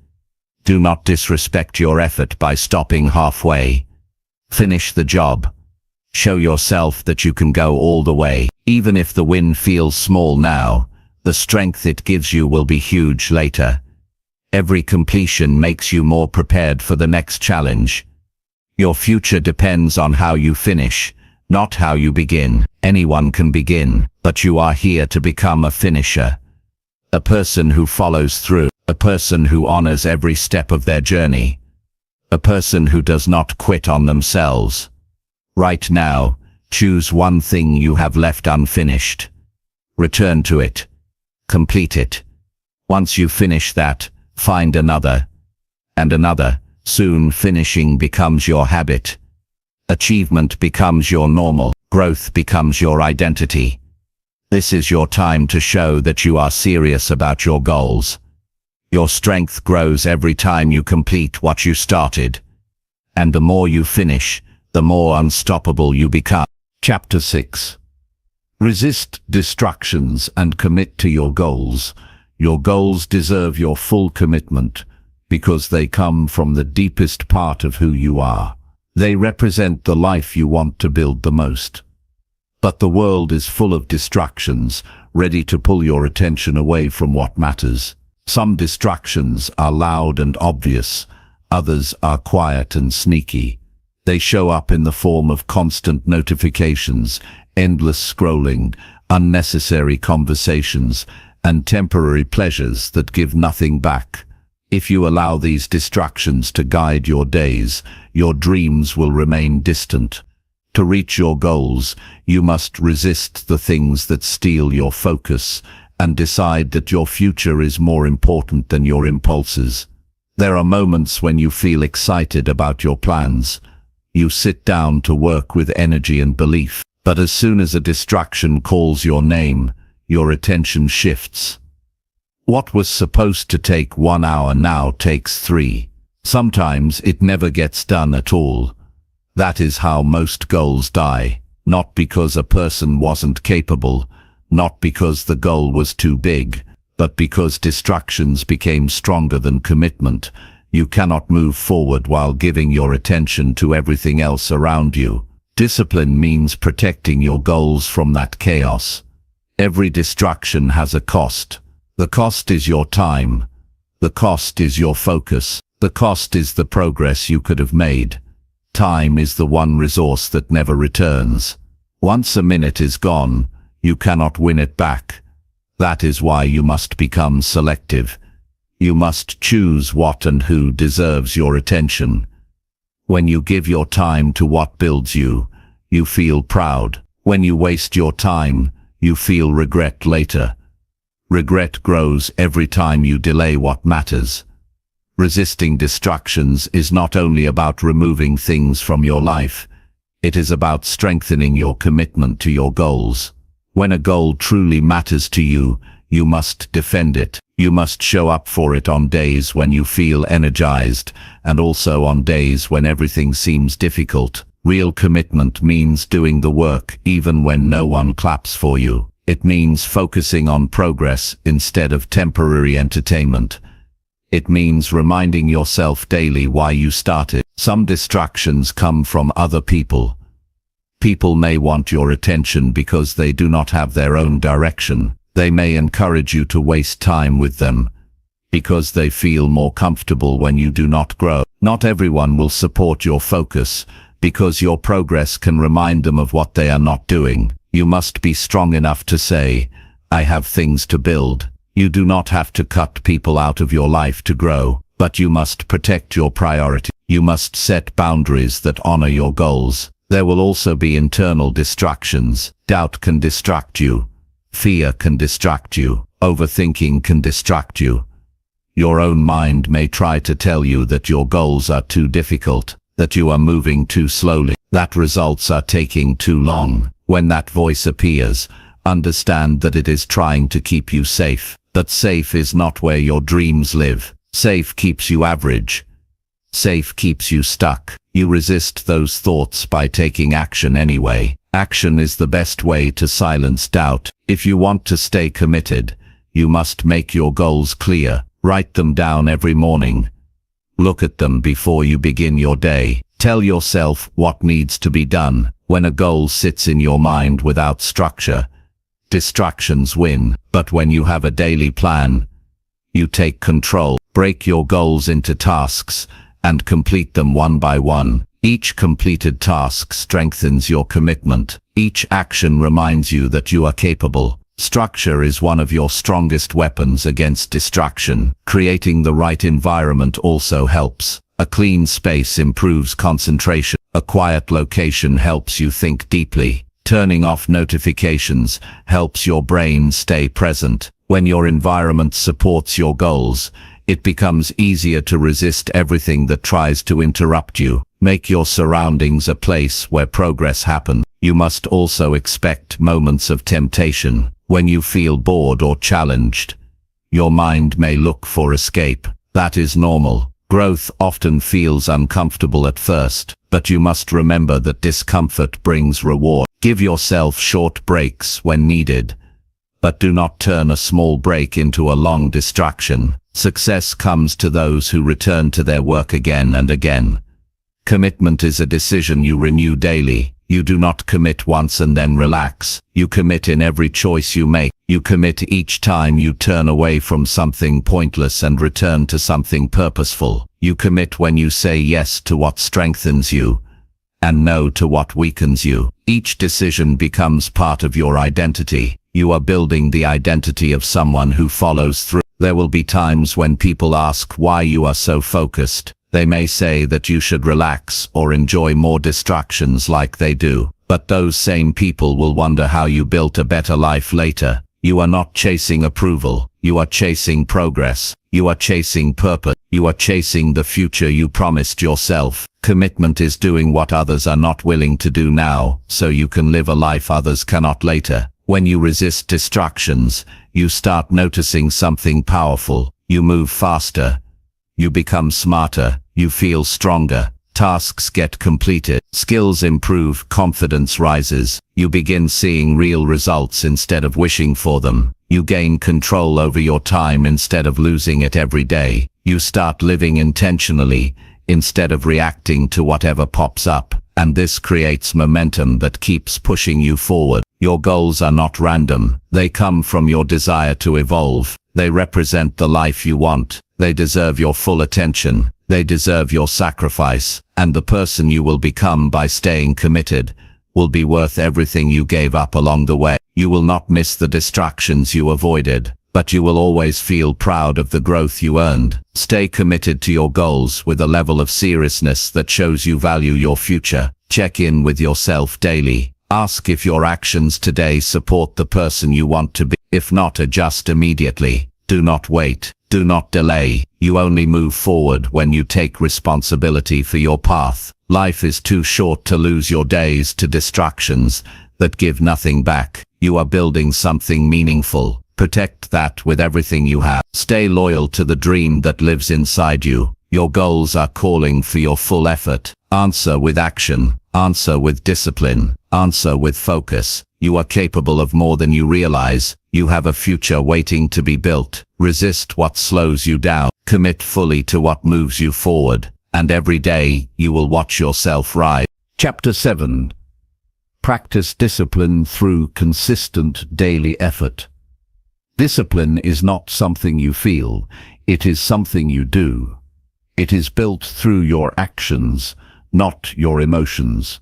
Do not disrespect your effort by stopping halfway. Finish the job. Show yourself that you can go all the way. Even if the win feels small now, the strength it gives you will be huge later. Every completion makes you more prepared for the next challenge. Your future depends on how you finish, not how you begin. Anyone can begin, but you are here to become a finisher. A person who follows through, a person who honors every step of their journey, a person who does not quit on themselves. Right now, choose one thing you have left unfinished. Return to it. Complete it. Once you finish that, find another. And another. Soon finishing becomes your habit. Achievement becomes your normal. Growth becomes your identity. This is your time to show that you are serious about your goals. Your strength grows every time you complete what you started. And the more you finish, the more unstoppable you become. Chapter 6. Resist distractions and commit to your goals. Your goals deserve your full commitment because they come from the deepest part of who you are. They represent the life you want to build the most. But the world is full of distractions, ready to pull your attention away from what matters. Some distractions are loud and obvious, others are quiet and sneaky. They show up in the form of constant notifications, endless scrolling, unnecessary conversations, and temporary pleasures that give nothing back. If you allow these distractions to guide your days, your dreams will remain distant. To reach your goals, you must resist the things that steal your focus and decide that your future is more important than your impulses. There are moments when you feel excited about your plans. You sit down to work with energy and belief. But as soon as a distraction calls your name, your attention shifts. What was supposed to take 1 hour now takes 3. Sometimes it never gets done at all. That is how most goals die, not because a person wasn't capable, not because the goal was too big, but because distractions became stronger than commitment. You cannot move forward while giving your attention to everything else around you. Discipline means protecting your goals from that chaos. Every distraction has a cost. The cost is your time. The cost is your focus. The cost is the progress you could have made. Time is the one resource that never returns. Once a minute is gone, you cannot win it back. That is why you must become selective. You must choose what and who deserves your attention. When you give your time to what builds you, you feel proud. When you waste your time, you feel regret later. Regret grows every time you delay what matters. Resisting distractions is not only about removing things from your life, it is about strengthening your commitment to your goals. When a goal truly matters to you, you must defend it. You must show up for it on days when you feel energized, and also on days when everything seems difficult. Real commitment means doing the work even when no one claps for you. It means focusing on progress instead of temporary entertainment. It means reminding yourself daily why you started. Some distractions come from other people. People may want your attention because they do not have their own direction. They may encourage you to waste time with them because they feel more comfortable when you do not grow. Not everyone will support your focus because your progress can remind them of what they are not doing. You must be strong enough to say, "I have things to build." You do not have to cut people out of your life to grow, but you must protect your priority. You must set boundaries that honor your goals. There will also be internal distractions. Doubt can distract you. Fear can distract you. Overthinking can distract you. Your own mind may try to tell you that your goals are too difficult, that you are moving too slowly, that results are taking too long. When that voice appears, understand that it is trying to keep you safe. That safe is not where your dreams live. Safe keeps you average. Safe keeps you stuck. You resist those thoughts by taking action anyway. Action is the best way to silence doubt. If you want to stay committed, you must make your goals clear. Write them down every morning. Look at them before you begin your day. Tell yourself what needs to be done. When a goal sits in your mind without structure, distractions win. But when you have a daily plan, you take control. Break your goals into tasks and complete them one by one. Each completed task strengthens your commitment. Each action reminds you that you are capable. Structure is one of your strongest weapons against distraction. Creating the right environment also helps. A clean space improves concentration. A quiet location helps you think deeply. Turning off notifications helps your brain stay present. When your environment supports your goals, it becomes easier to resist everything that tries to interrupt you. Make your surroundings a place where progress happens. You must also expect moments of temptation. When you feel bored or challenged, your mind may look for escape. That is normal. Growth often feels uncomfortable at first, but you must remember that discomfort brings reward. Give yourself short breaks when needed, but do not turn a small break into a long distraction. Success comes to those who return to their work again and again. Commitment is a decision you renew daily. You do not commit once and then relax. You commit in every choice you make. You commit each time you turn away from something pointless and return to something purposeful. You commit when you say yes to what strengthens you and no to what weakens you. Each decision becomes part of your identity. You are building the identity of someone who follows through. There will be times when people ask why you are so focused. They may say that you should relax or enjoy more distractions like they do. But those same people will wonder how you built a better life later. You are not chasing approval. You are chasing progress. You are chasing purpose. You are chasing the future you promised yourself. Commitment is doing what others are not willing to do now, so you can live a life others cannot later. When you resist distractions, you start noticing something powerful. You move faster. You become smarter. You feel stronger. Tasks get completed. Skills improve. Confidence rises. You begin seeing real results instead of wishing for them. You gain control over your time instead of losing it every day. You start living intentionally instead of reacting to whatever pops up. And this creates momentum that keeps pushing you forward. Your goals are not random. They come from your desire to evolve. They represent the life you want. They deserve your full attention. They deserve your sacrifice, and the person you will become by staying committed will be worth everything you gave up along the way. You will not miss the distractions you avoided, but you will always feel proud of the growth you earned. Stay committed to your goals with a level of seriousness that shows you value your future. Check in with yourself daily. Ask if your actions today support the person you want to be. If not, adjust immediately. Do not wait. Do not delay. You only move forward when you take responsibility for your path. Life is too short to lose your days to distractions that give nothing back. You are building something meaningful. Protect that with everything you have. Stay loyal to the dream that lives inside you. Your goals are calling for your full effort. Answer with action. Answer with discipline. Answer with focus. You are capable of more than you realize. You have a future waiting to be built. Resist what slows you down. Commit fully to what moves you forward. And every day, you will watch yourself rise. Chapter 7. Practice discipline through consistent daily effort. Discipline is not something you feel, it is something you do. It is built through your actions, not your emotions.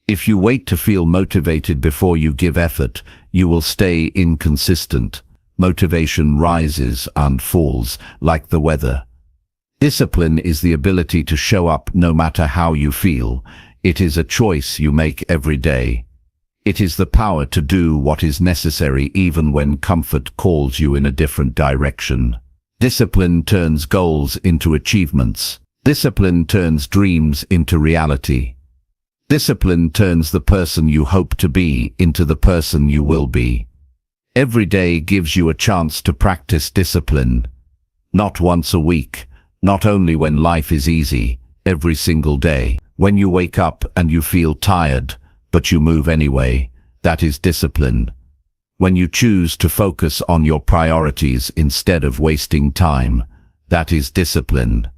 If you wait to feel motivated before you give effort, you will stay inconsistent. Motivation rises and falls like the weather. Discipline is the ability to show up no matter how you feel. It is a choice you make every day. It is the power to do what is necessary even when comfort calls you in a different direction. Discipline turns goals into achievements. Discipline turns dreams into reality. Discipline turns the person you hope to be into the person you will be. Every day gives you a chance to practice discipline. Not once a week, not only when life is easy, every single day. When you wake up and you feel tired, but you move anyway, that is discipline. When you choose to focus on your priorities instead of wasting time, that is discipline.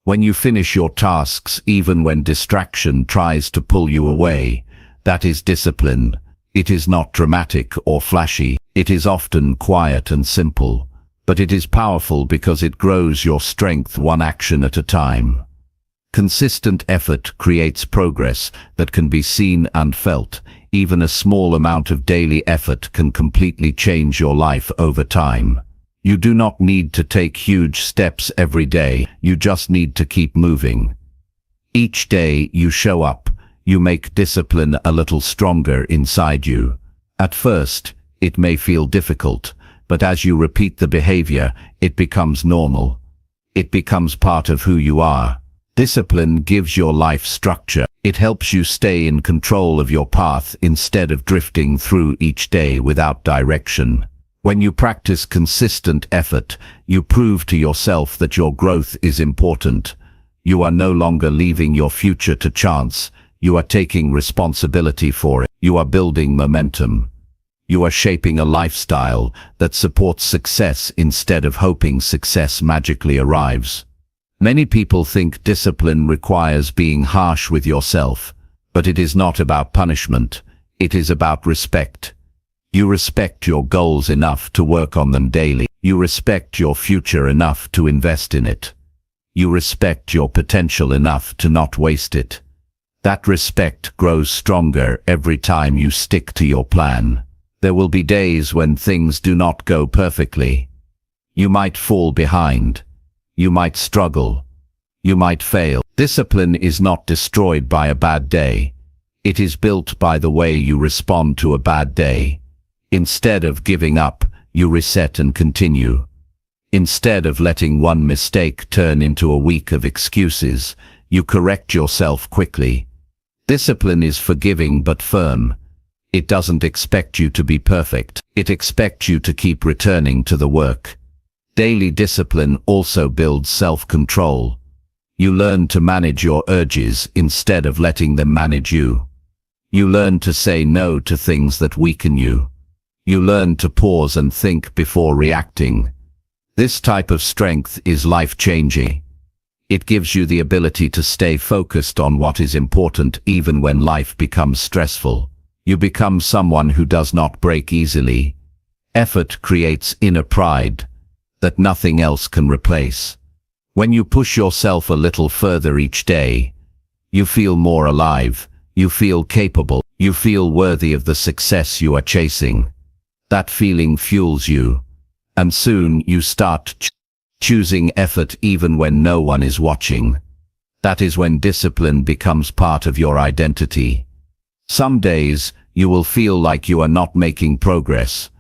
When you finish your tasks even when distraction tries to pull you away, that is discipline. It is not dramatic or flashy, it is often quiet and simple, but it is powerful because it grows your strength one action at a time. Consistent effort creates progress that can be seen and felt. Even a small amount of daily effort can completely change your life over time. You do not need to take huge steps every day, you just need to keep moving. Each day you show up, you make discipline a little stronger inside you. At first, it may feel difficult, but as you repeat the behavior, it becomes normal. It becomes part of who you are. Discipline gives your life structure. It helps you stay in control of your path instead of drifting through each day without direction. When you practice consistent effort, you prove to yourself that your growth is important. You are no longer leaving your future to chance. You are taking responsibility for it. You are building momentum. You are shaping a lifestyle that supports success instead of hoping success magically arrives. Many people think discipline requires being harsh with yourself, but it is not about punishment. It is about respect. You respect your goals enough to work on them daily. You respect your future enough to invest in it. You respect your potential enough to not waste it. That respect grows stronger every time you stick to your plan. There will be days when things do not go perfectly. You might fall behind. You might struggle. You might fail. Discipline is not destroyed by a bad day. It is built by the way you respond to a bad day. Instead of giving up, you reset and continue. Instead of letting one mistake turn into a week of excuses, you correct yourself quickly. Discipline is forgiving but firm. It doesn't expect you to be perfect. It expects you to keep returning to the work. Daily discipline also builds self-control. You learn to manage your urges instead of letting them manage you. You learn to say no to things that weaken you. You learn to pause and think before reacting. This type of strength is life-changing. It gives you the ability to stay focused on what is important even when life becomes stressful. You become someone who does not break easily. Effort creates inner pride that nothing else can replace. When you push yourself a little further each day, you feel more alive, you feel capable, you feel worthy of the success you are chasing. That feeling fuels you, and soon you start choosing effort even when no one is watching. That is when discipline becomes part of your identity. Some days, you will feel like you are not making progress.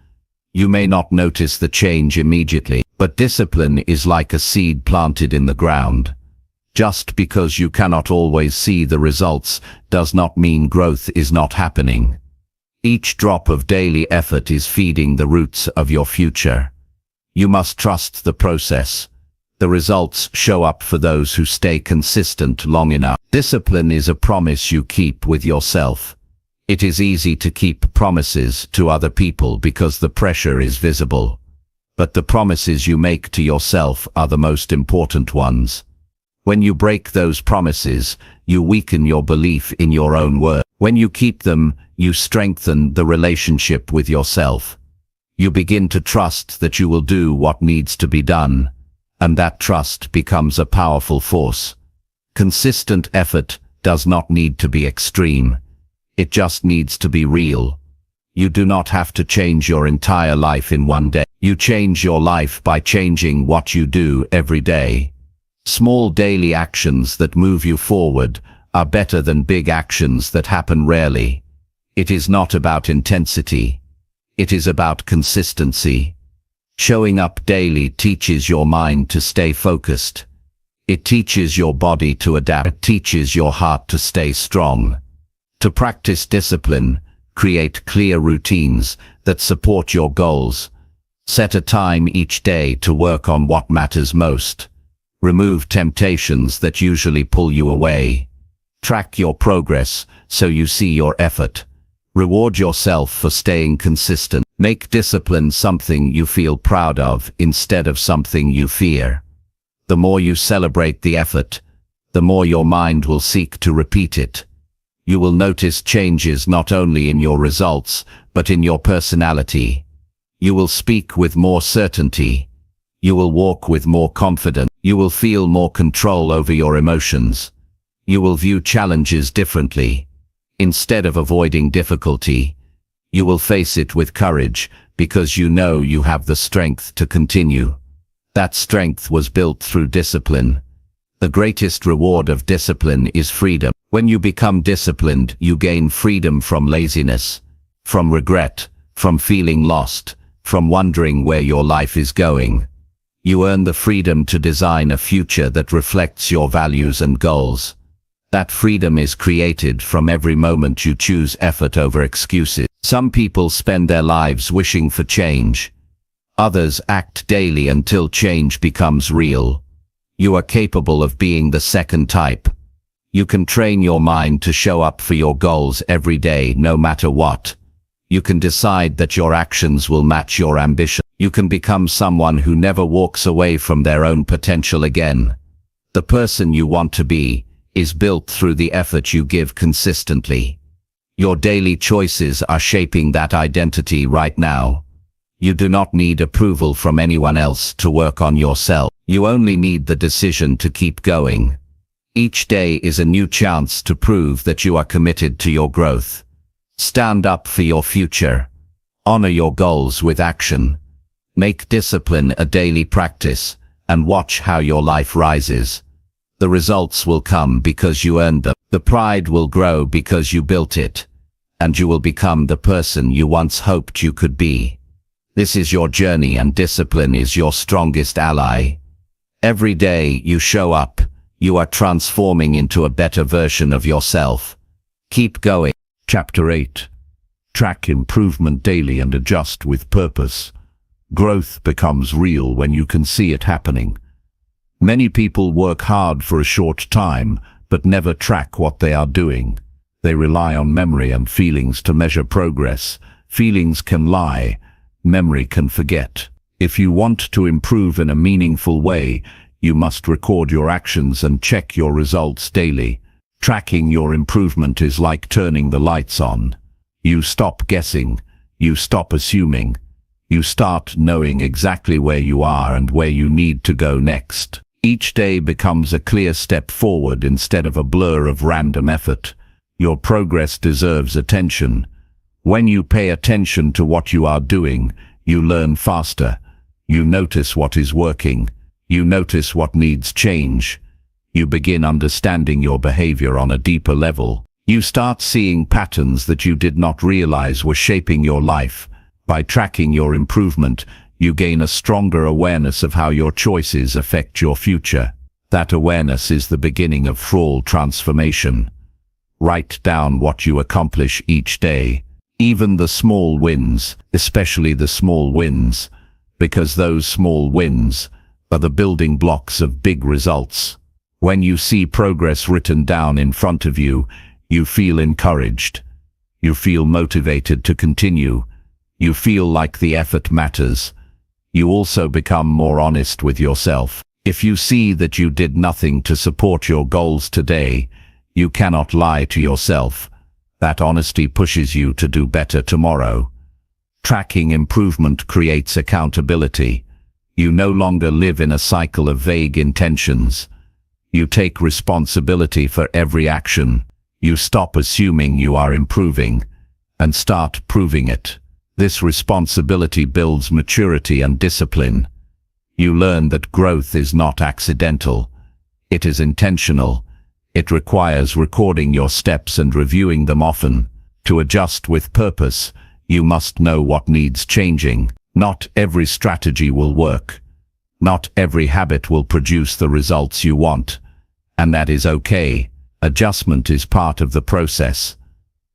You may not notice the change immediately, but discipline is like a seed planted in the ground. Just because you cannot always see the results does not mean growth is not happening. Each drop of daily effort is feeding the roots of your future. You must trust the process. The results show up for those who stay consistent long enough. Discipline is a promise you keep with yourself. It is easy to keep promises to other people because the pressure is visible. But the promises you make to yourself are the most important ones. When you break those promises, you weaken your belief in your own word. When you keep them, you strengthen the relationship with yourself. You begin to trust that you will do what needs to be done, and that trust becomes a powerful force. Consistent effort does not need to be extreme. It just needs to be real. You do not have to change your entire life in one day. You change your life by changing what you do every day. Small daily actions that move you forward are better than big actions that happen rarely. It is not about intensity. It is about consistency. Showing up daily teaches your mind to stay focused. It teaches your body to adapt. It teaches your heart to stay strong. To practice discipline, create clear routines that support your goals. Set a time each day to work on what matters most. Remove temptations that usually pull you away. Track your progress so you see your effort. Reward yourself for staying consistent. Make discipline something you feel proud of instead of something you fear. The more you celebrate the effort, the more your mind will seek to repeat it. You will notice changes not only in your results, but in your personality. You will speak with more certainty. You will walk with more confidence. You will feel more control over your emotions. You will view challenges differently. Instead of avoiding difficulty, you will face it with courage because you know you have the strength to continue. That strength was built through discipline. The greatest reward of discipline is freedom. When you become disciplined, you gain freedom from laziness, from regret, from feeling lost, from wondering where your life is going. You earn the freedom to design a future that reflects your values and goals. That freedom is created from every moment you choose effort over excuses. Some people spend their lives wishing for change. Others act daily until change becomes real. You are capable of being the second type. You can train your mind to show up for your goals every day, no matter what. You can decide that your actions will match your ambition. You can become someone who never walks away from their own potential again. The person you want to be is built through the effort you give consistently. Your daily choices are shaping that identity right now. You do not need approval from anyone else to work on yourself. You only need the decision to keep going. Each day is a new chance to prove that you are committed to your growth. Stand up for your future. Honor your goals with action. Make discipline a daily practice, and watch how your life rises. The results will come because you earned them. The pride will grow because you built it. And you will become the person you once hoped you could be. This is your journey, and discipline is your strongest ally. Every day you show up, you are transforming into a better version of yourself. Keep going. Chapter 8. Track improvement daily and adjust with purpose. Growth becomes real when you can see it happening. Many people work hard for a short time, but never track what they are doing. They rely on memory and feelings to measure progress. Feelings can lie. Memory can forget. If you want to improve in a meaningful way, you must record your actions and check your results daily. Tracking your improvement is like turning the lights on. You stop guessing. You stop assuming. You start knowing exactly where you are and where you need to go next. Each day becomes a clear step forward instead of a blur of random effort. Your progress deserves attention. When you pay attention to what you are doing, you learn faster. You notice what is working. You notice what needs change. You begin understanding your behavior on a deeper level. You start seeing patterns that you did not realize were shaping your life. By tracking your improvement, you gain a stronger awareness of how your choices affect your future. That awareness is the beginning of full transformation. Write down what you accomplish each day, even the small wins, especially the small wins, because those small wins are the building blocks of big results. When you see progress written down in front of you, you feel encouraged. You feel motivated to continue. You feel like the effort matters. You also become more honest with yourself. If you see that you did nothing to support your goals today, you cannot lie to yourself. That honesty pushes you to do better tomorrow. Tracking improvement creates accountability. You no longer live in a cycle of vague intentions. You take responsibility for every action. You stop assuming you are improving and start proving it. This responsibility builds maturity and discipline. You learn that growth is not accidental. It is intentional. It requires recording your steps and reviewing them often. To adjust with purpose, you must know what needs changing. Not every strategy will work. Not every habit will produce the results you want. And that is okay. Adjustment is part of the process.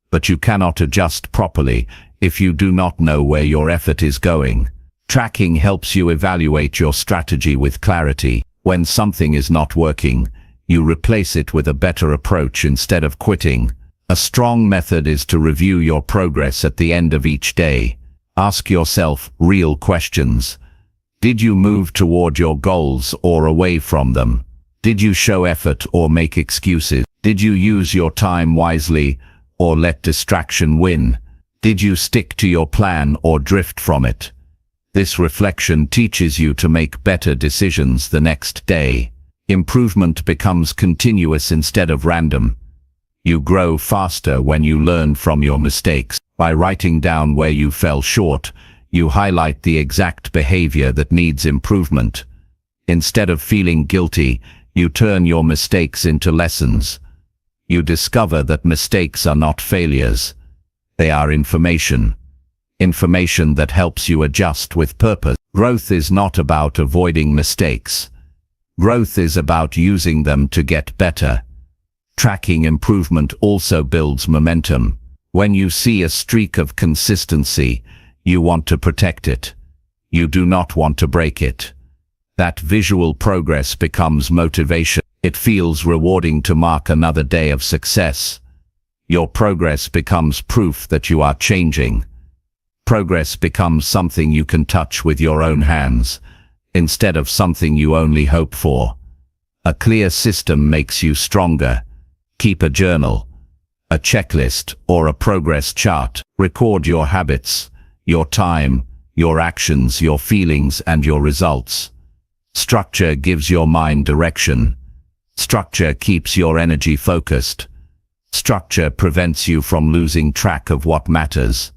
But you cannot adjust properly if you do not know where your effort is going. Tracking helps you evaluate your strategy with clarity. When something is not working, you replace it with a better approach instead of quitting. A strong method is to review your progress at the end of each day. Ask yourself real questions. Did you move toward your goals or away from them? Did you show effort or make excuses? Did you use your time wisely or let distraction win? Did you stick to your plan or drift from it? This reflection teaches you to make better decisions the next day. Improvement becomes continuous instead of random. You grow faster when you learn from your mistakes. By writing down where you fell short, you highlight the exact behavior that needs improvement. Instead of feeling guilty, you turn your mistakes into lessons. You discover that mistakes are not failures. They are information. Information that helps you adjust with purpose. Growth is not about avoiding mistakes. Growth is about using them to get better. Tracking improvement also builds momentum. When you see a streak of consistency, you want to protect it. You do not want to break it. That visual progress becomes motivation. It feels rewarding to mark another day of success. Your progress becomes proof that you are changing. Progress becomes something you can touch with your own hands, instead of something you only hope for. A clear system makes you stronger. Keep a journal, a checklist, or a progress chart. Record your habits, your time, your actions, your feelings, and your results. Structure gives your mind direction. Structure keeps your energy focused. Structure prevents you from losing track of what matters.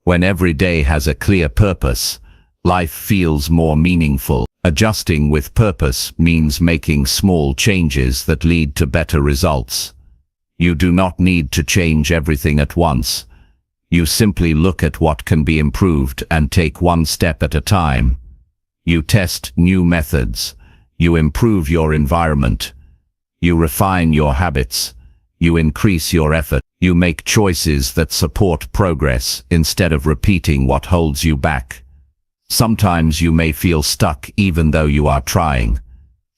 When every day has a clear purpose, life feels more meaningful. Adjusting with purpose means making small changes that lead to better results. You do not need to change everything at once. You simply look at what can be improved and take one step at a time. You test new methods. You improve your environment. You refine your habits. You increase your effort. You make choices that support progress instead of repeating what holds you back. Sometimes you may feel stuck even though you are trying.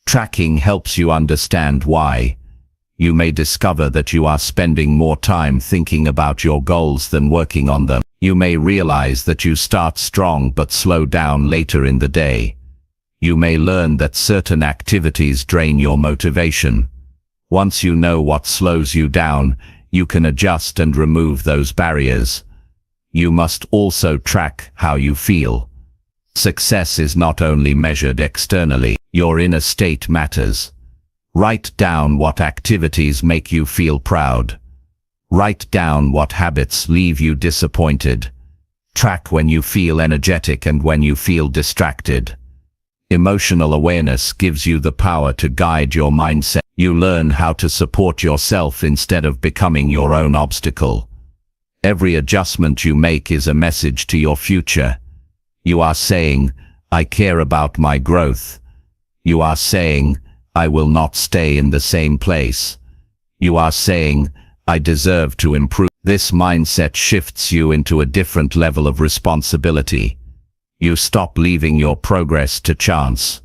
Tracking helps you understand why. You may discover that you are spending more time thinking about your goals than working on them. You may realize that you start strong but slow down later in the day. You may learn that certain activities drain your motivation. Once you know what slows you down, you can adjust and remove those barriers. You must also track how you feel. Success is not only measured externally, your inner state matters. Write down what activities make you feel proud. Write down what habits leave you disappointed. Track when you feel energetic and when you feel distracted. Emotional awareness gives you the power to guide your mindset. You learn how to support yourself instead of becoming your own obstacle. Every adjustment you make is a message to your future. You are saying, I care about my growth. You are saying, I will not stay in the same place. You are saying, I deserve to improve. This mindset shifts you into a different level of responsibility. You stop leaving your progress to chance.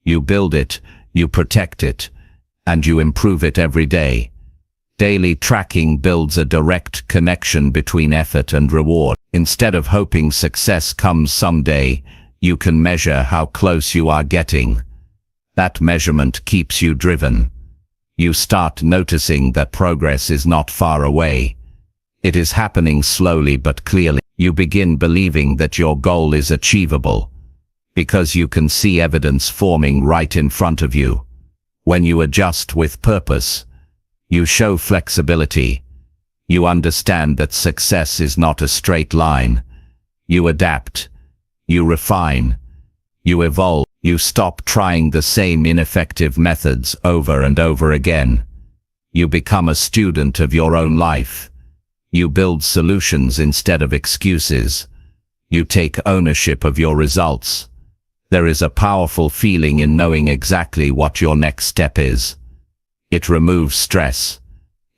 You build it, you protect it, and you improve it every day. Daily tracking builds a direct connection between effort and reward. Instead of hoping success comes someday, you can measure how close you are getting. That measurement keeps you driven. You start noticing that progress is not far away. It is happening slowly but clearly. You begin believing that your goal is achievable, because you can see evidence forming right in front of you. When you adjust with purpose, you show flexibility. You understand that success is not a straight line. You adapt. You refine. You evolve. You stop trying the same ineffective methods over and over again. You become a student of your own life. You build solutions instead of excuses. You take ownership of your results. There is a powerful feeling in knowing exactly what your next step is. It removes stress.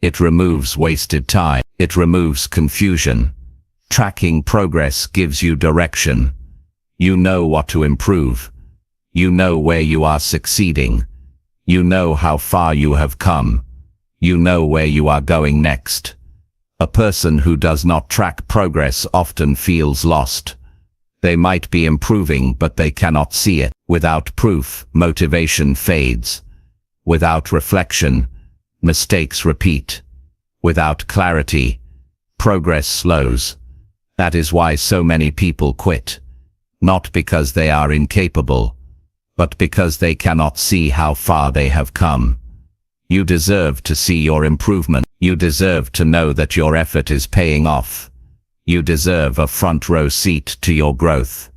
It removes wasted time. It removes confusion. Tracking progress gives you direction. You know what to improve. You know where you are succeeding. You know how far you have come. You know where you are going next. A person who does not track progress often feels lost. They might be improving, but they cannot see it. Without proof, motivation fades. Without reflection, mistakes repeat. Without clarity, progress slows. That is why so many people quit. Not because they are incapable, but because they cannot see how far they have come. You deserve to see your improvement. You deserve to know that your effort is paying off. You deserve a front row seat to your growth.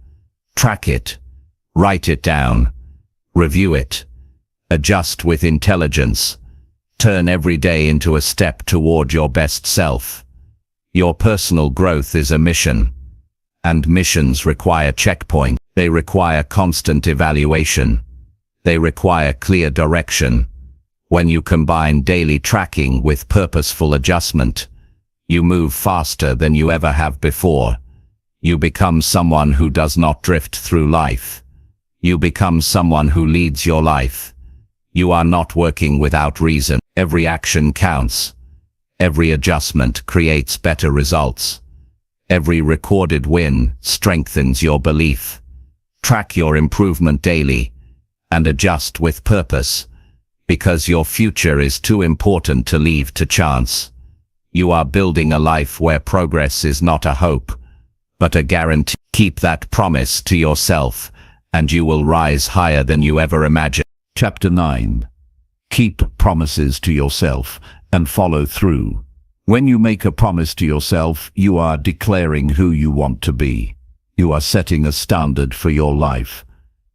Track it. Write it down. Review it. Adjust with intelligence. Turn every day into a step toward your best self. Your personal growth is a mission. And missions require checkpoints. They require constant evaluation. They require clear direction. When you combine daily tracking with purposeful adjustment, you move faster than you ever have before. You become someone who does not drift through life. You become someone who leads your life. You are not working without reason. Every action counts. Every adjustment creates better results. Every recorded win strengthens your belief. Track your improvement daily and adjust with purpose, because your future is too important to leave to chance. You are building a life where progress is not a hope, but a guarantee. Keep that promise to yourself, and you will rise higher than you ever imagined. Chapter 9. Keep promises to yourself and follow through. When you make a promise to yourself, you are declaring who you want to be. You are setting a standard for your life.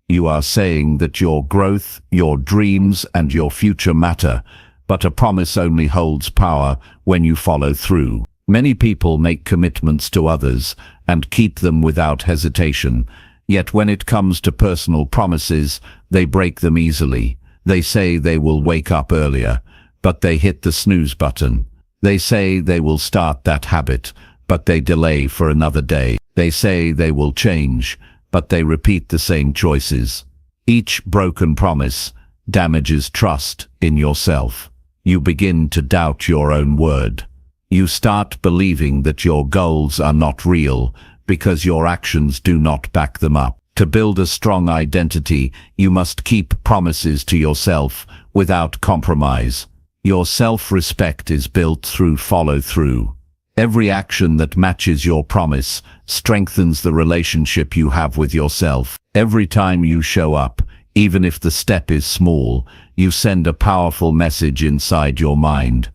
You are saying that your growth, your dreams, and your future matter, but a promise only holds power when you follow through. Many people make commitments to others and keep them without hesitation, yet when it comes to personal promises, they break them easily. They say they will wake up earlier, but they hit the snooze button. They say they will start that habit, but they delay for another day. They say they will change, but they repeat the same choices. Each broken promise damages trust in yourself. You begin to doubt your own word. You start believing that your goals are not real because your actions do not back them up. To build a strong identity, you must keep promises to yourself without compromise. Your self-respect is built through follow-through. Every action that matches your promise strengthens the relationship you have with yourself. Every time you show up, even if the step is small, you send a powerful message inside your mind.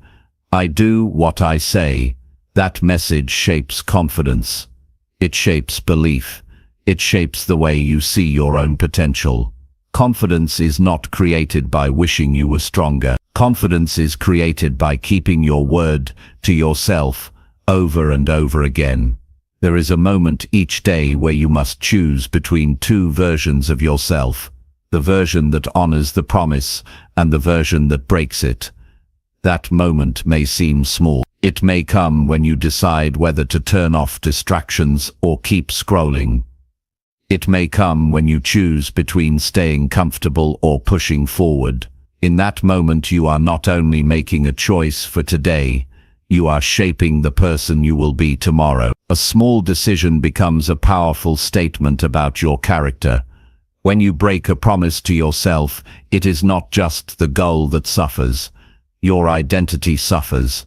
I do what I say. That message shapes confidence. It shapes belief. It shapes the way you see your own potential. Confidence is not created by wishing you were stronger. Confidence is created by keeping your word to yourself over and over again. There is a moment each day where you must choose between two versions of yourself, the version that honors the promise and the version that breaks it. That moment may seem small. It may come when you decide whether to turn off distractions or keep scrolling. It may come when you choose between staying comfortable or pushing forward. In that moment, you are not only making a choice for today, you are shaping the person you will be tomorrow. A small decision becomes a powerful statement about your character. When you break a promise to yourself, it is not just the goal that suffers. Your identity suffers.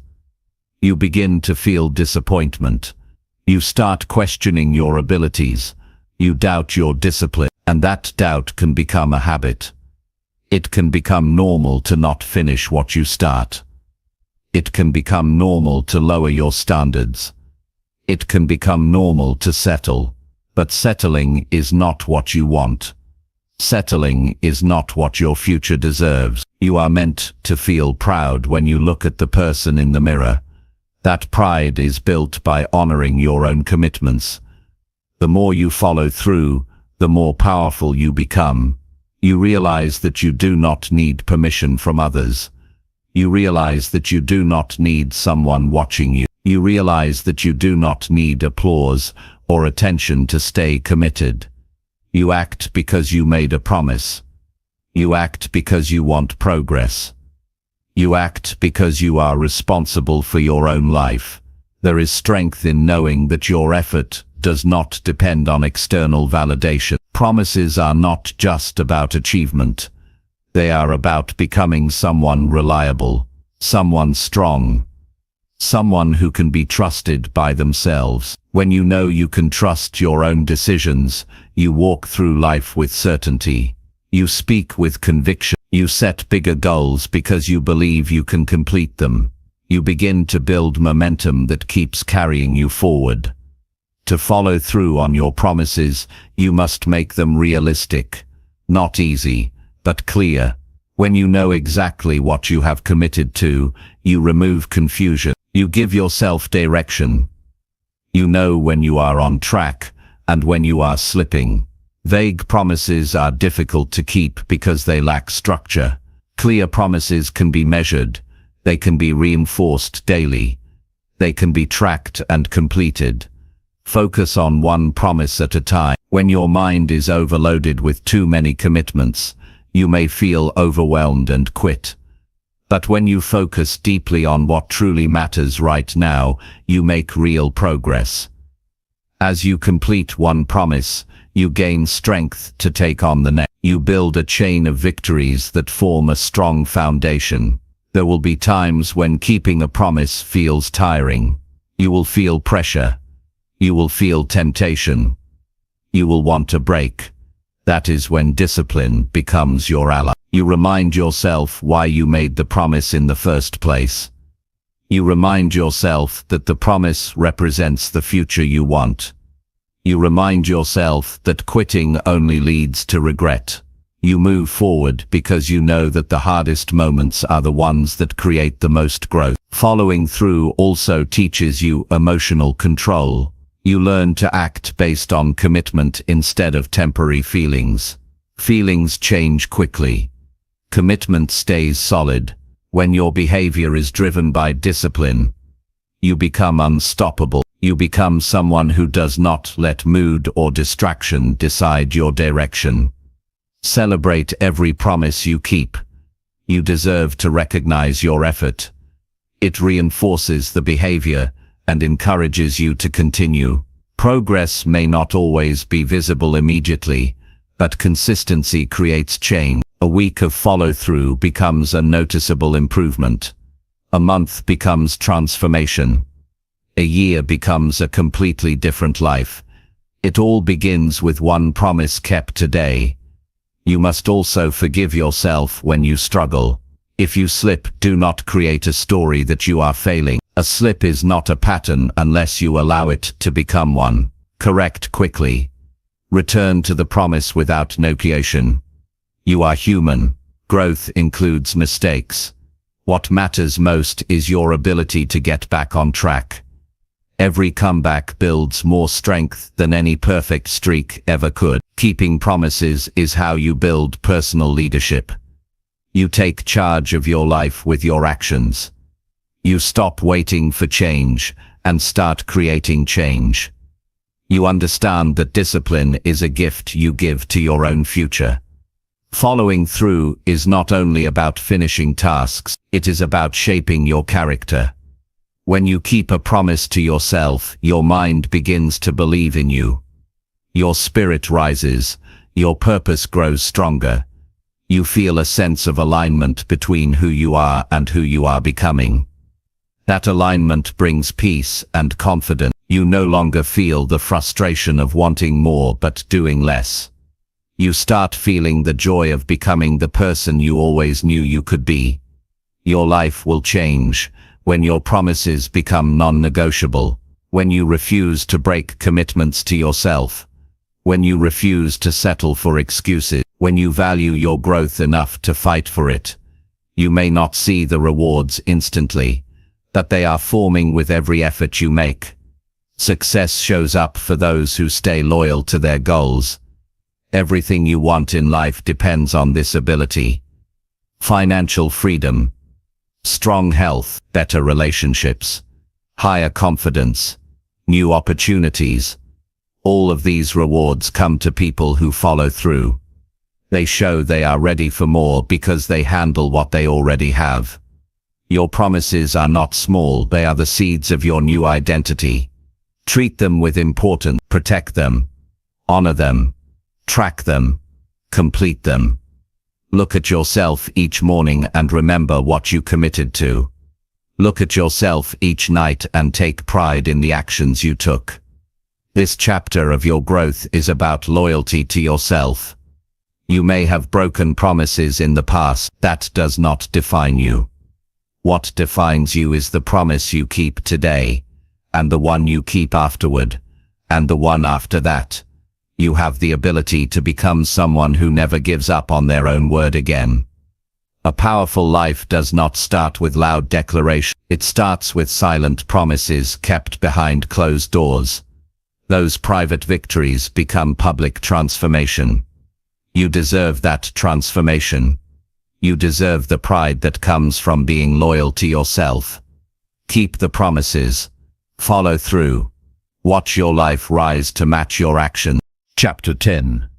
You begin to feel disappointment. You start questioning your abilities. You doubt your discipline, and that doubt can become a habit. It can become normal to not finish what you start. It can become normal to lower your standards. It can become normal to settle. But settling is not what you want. Settling is not what your future deserves. You are meant to feel proud when you look at the person in the mirror. That pride is built by honoring your own commitments. The more you follow through, the more powerful you become. You realize that you do not need permission from others. You realize that you do not need someone watching you. You realize that you do not need applause or attention to stay committed. You act because you made a promise. You act because you want progress. You act because you are responsible for your own life. There is strength in knowing that your effort does not depend on external validation. Promises are not just about achievement. They are about becoming someone reliable, someone strong, someone who can be trusted by themselves. When you know you can trust your own decisions, you walk through life with certainty. You speak with conviction. You set bigger goals because you believe you can complete them. You begin to build momentum that keeps carrying you forward. To follow through on your promises, you must make them realistic. Not easy, but clear. When you know exactly what you have committed to, you remove confusion. You give yourself direction. You know when you are on track and when you are slipping. Vague promises are difficult to keep because they lack structure. Clear promises can be measured. They can be reinforced daily. They can be tracked and completed. Focus on one promise at a time. When your mind is overloaded with too many commitments, you may feel overwhelmed and quit. But when you focus deeply on what truly matters right now, you make real progress. As you complete one promise, you gain strength to take on the next. You build a chain of victories that form a strong foundation. There will be times when keeping a promise feels tiring. You will feel pressure. You will feel temptation. You will want a break. That is when discipline becomes your ally. You remind yourself why you made the promise in the first place. You remind yourself that the promise represents the future you want. You remind yourself that quitting only leads to regret. You move forward because you know that the hardest moments are the ones that create the most growth. Following through also teaches you emotional control. You learn to act based on commitment instead of temporary feelings. Feelings change quickly. Commitment stays solid. When your behavior is driven by discipline, you become unstoppable. You become someone who does not let mood or distraction decide your direction. Celebrate every promise you keep. You deserve to recognize your effort. It reinforces the behavior and encourages you to continue. Progress may not always be visible immediately, but consistency creates change. A week of follow-through becomes a noticeable improvement. A month becomes transformation. A year becomes a completely different life. It all begins with one promise kept today. You must also forgive yourself when you struggle. If you slip, do not create a story that you are failing. A slip is not a pattern unless you allow it to become one. Correct quickly. Return to the promise without negotiation. You are human. Growth includes mistakes. What matters most is your ability to get back on track. Every comeback builds more strength than any perfect streak ever could. Keeping promises is how you build personal leadership. You take charge of your life with your actions. You stop waiting for change and start creating change. You understand that discipline is a gift you give to your own future. Following through is not only about finishing tasks, it is about shaping your character. When you keep a promise to yourself, your mind begins to believe in you. Your spirit rises, your purpose grows stronger. You feel a sense of alignment between who you are and who you are becoming. That alignment brings peace and confidence. You no longer feel the frustration of wanting more but doing less. You start feeling the joy of becoming the person you always knew you could be. Your life will change when your promises become non-negotiable, when you refuse to break commitments to yourself, when you refuse to settle for excuses, when you value your growth enough to fight for it. You may not see the rewards instantly, but they are forming with every effort you make. Success shows up for those who stay loyal to their goals. Everything you want in life depends on this ability. Financial freedom, strong health, better relationships, higher confidence, new opportunities. All of these rewards come to people who follow through. They show they are ready for more because they handle what they already have. Your promises are not small, they are the seeds of your new identity. Treat them with importance, protect them, honor them, track them, complete them. Look at yourself each morning and remember what you committed to. Look at yourself each night and take pride in the actions you took. This chapter of your growth is about loyalty to yourself. You may have broken promises in the past. That does not define you. What defines you is the promise you keep today, and the one you keep afterward, and the one after that. You have the ability to become someone who never gives up on their own word again. A powerful life does not start with loud declarations. It starts with silent promises kept behind closed doors. Those private victories become public transformation. You deserve that transformation. You deserve the pride that comes from being loyal to yourself. Keep the promises. Follow through. Watch your life rise to match your action. Chapter 10.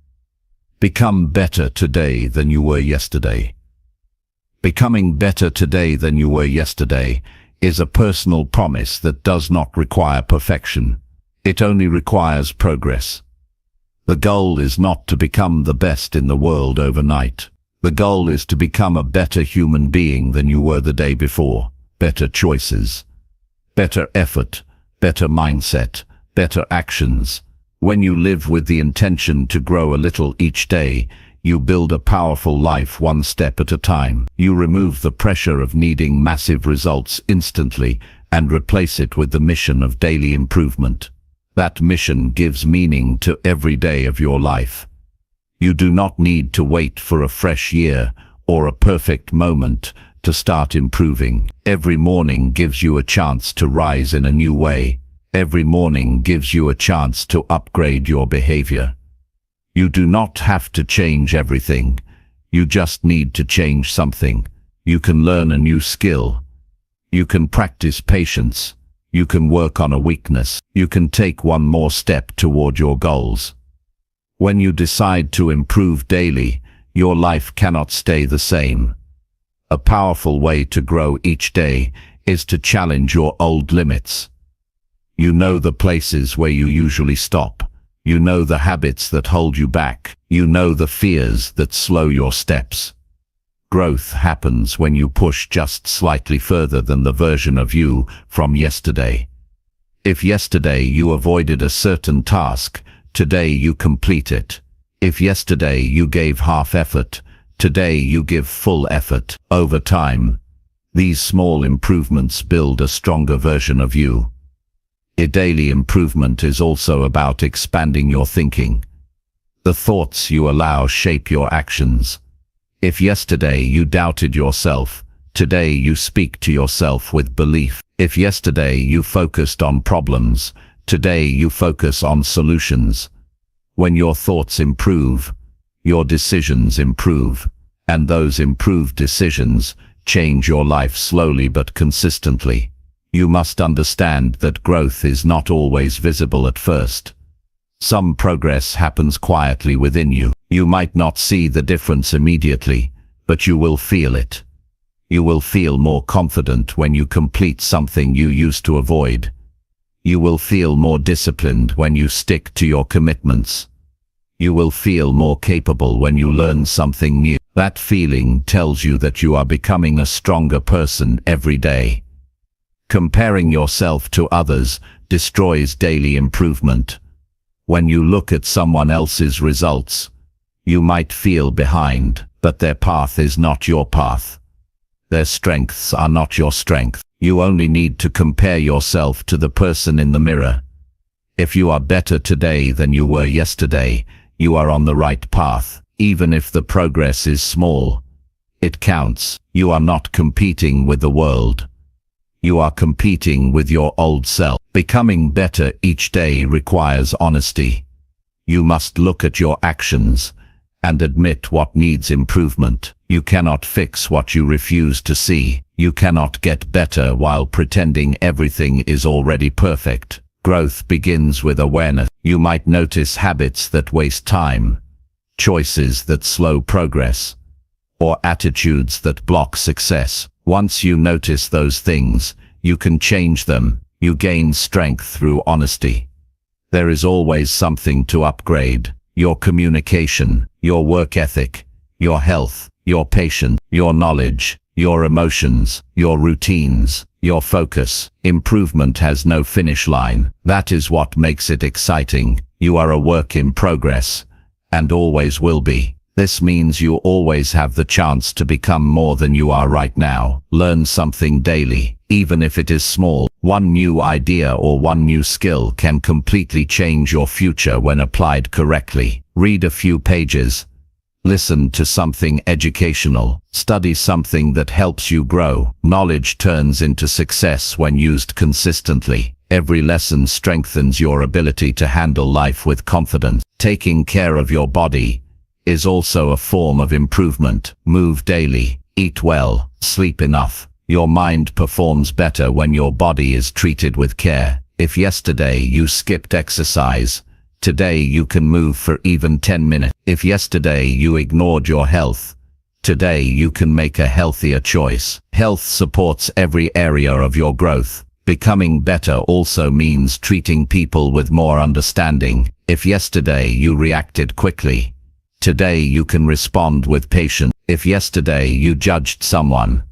Become better today than you were yesterday. Becoming better today than you were yesterday is a personal promise that does not require perfection. It only requires progress. The goal is not to become the best in the world overnight. The goal is to become a better human being than you were the day before. Better choices, better effort, better mindset, better actions. When you live with the intention to grow a little each day, you build a powerful life one step at a time. You remove the pressure of needing massive results instantly and replace it with the mission of daily improvement. That mission gives meaning to every day of your life. You do not need to wait for a fresh year or a perfect moment to start improving. Every morning gives you a chance to rise in a new way. Every morning gives you a chance to upgrade your behavior. You do not have to change everything. You just need to change something. You can learn a new skill. You can practice patience. You can work on a weakness. You can take one more step toward your goals. When you decide to improve daily, your life cannot stay the same. A powerful way to grow each day is to challenge your old limits. You know the places where you usually stop. You know the habits that hold you back. You know the fears that slow your steps. Growth happens when you push just slightly further than the version of you from yesterday. If yesterday you avoided a certain task, today you complete it. If yesterday you gave half effort, today you give full effort. Over time, these small improvements build a stronger version of you. A daily improvement is also about expanding your thinking. The thoughts you allow shape your actions. If yesterday you doubted yourself, today you speak to yourself with belief. If yesterday you focused on problems, today you focus on solutions. When your thoughts improve, your decisions improve, and those improved decisions change your life slowly but consistently. You must understand that growth is not always visible at first. Some progress happens quietly within you. You might not see the difference immediately, but you will feel it. You will feel more confident when you complete something you used to avoid. You will feel more disciplined when you stick to your commitments. You will feel more capable when you learn something new. That feeling tells you that you are becoming a stronger person every day. Comparing yourself to others destroys daily improvement. When you look at someone else's results, you might feel behind, but their path is not your path. Their strengths are not your strength. You only need to compare yourself to the person in the mirror. If you are better today than you were yesterday, you are on the right path. Even if the progress is small, it counts. You are not competing with the world. You are competing with your old self. Becoming better each day requires honesty. You must look at your actions and admit what needs improvement. You cannot fix what you refuse to see. You cannot get better while pretending everything is already perfect. Growth begins with awareness. You might notice habits that waste time, choices that slow progress, or attitudes that block success. Once you notice those things, you can change them. You gain strength through honesty. There is always something to upgrade. Your communication, your work ethic, your health, your patience, your knowledge, your emotions, your routines, your focus. Improvement has no finish line. That is what makes it exciting. You are a work in progress, and always will be. This means you always have the chance to become more than you are right now. Learn something daily, even if it is small. One new idea or one new skill can completely change your future when applied correctly. Read a few pages. Listen to something educational. Study something that helps you grow. Knowledge turns into success when used consistently. Every lesson strengthens your ability to handle life with confidence. Taking care of your body is also a form of improvement. Move daily, eat well, sleep enough. Your mind performs better when your body is treated with care. If yesterday you skipped exercise, today you can move for even 10 minutes. If yesterday you ignored your health, today you can make a healthier choice. Health supports every area of your growth. Becoming better also means treating people with more understanding. If yesterday you reacted quickly, today you can respond with patience. If yesterday you judged someone,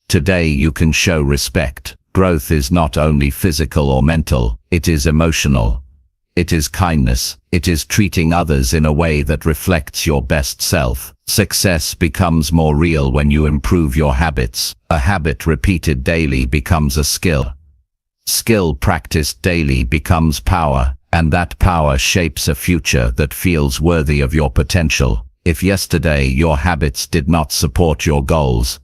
today you can show respect. Growth is not only physical or mental, it is emotional. It is kindness. It is treating others in a way that reflects your best self. Success becomes more real when you improve your habits. A habit repeated daily becomes a skill. Skill practiced daily becomes power, and that power shapes a future that feels worthy of your potential. If yesterday your habits did not support your goals,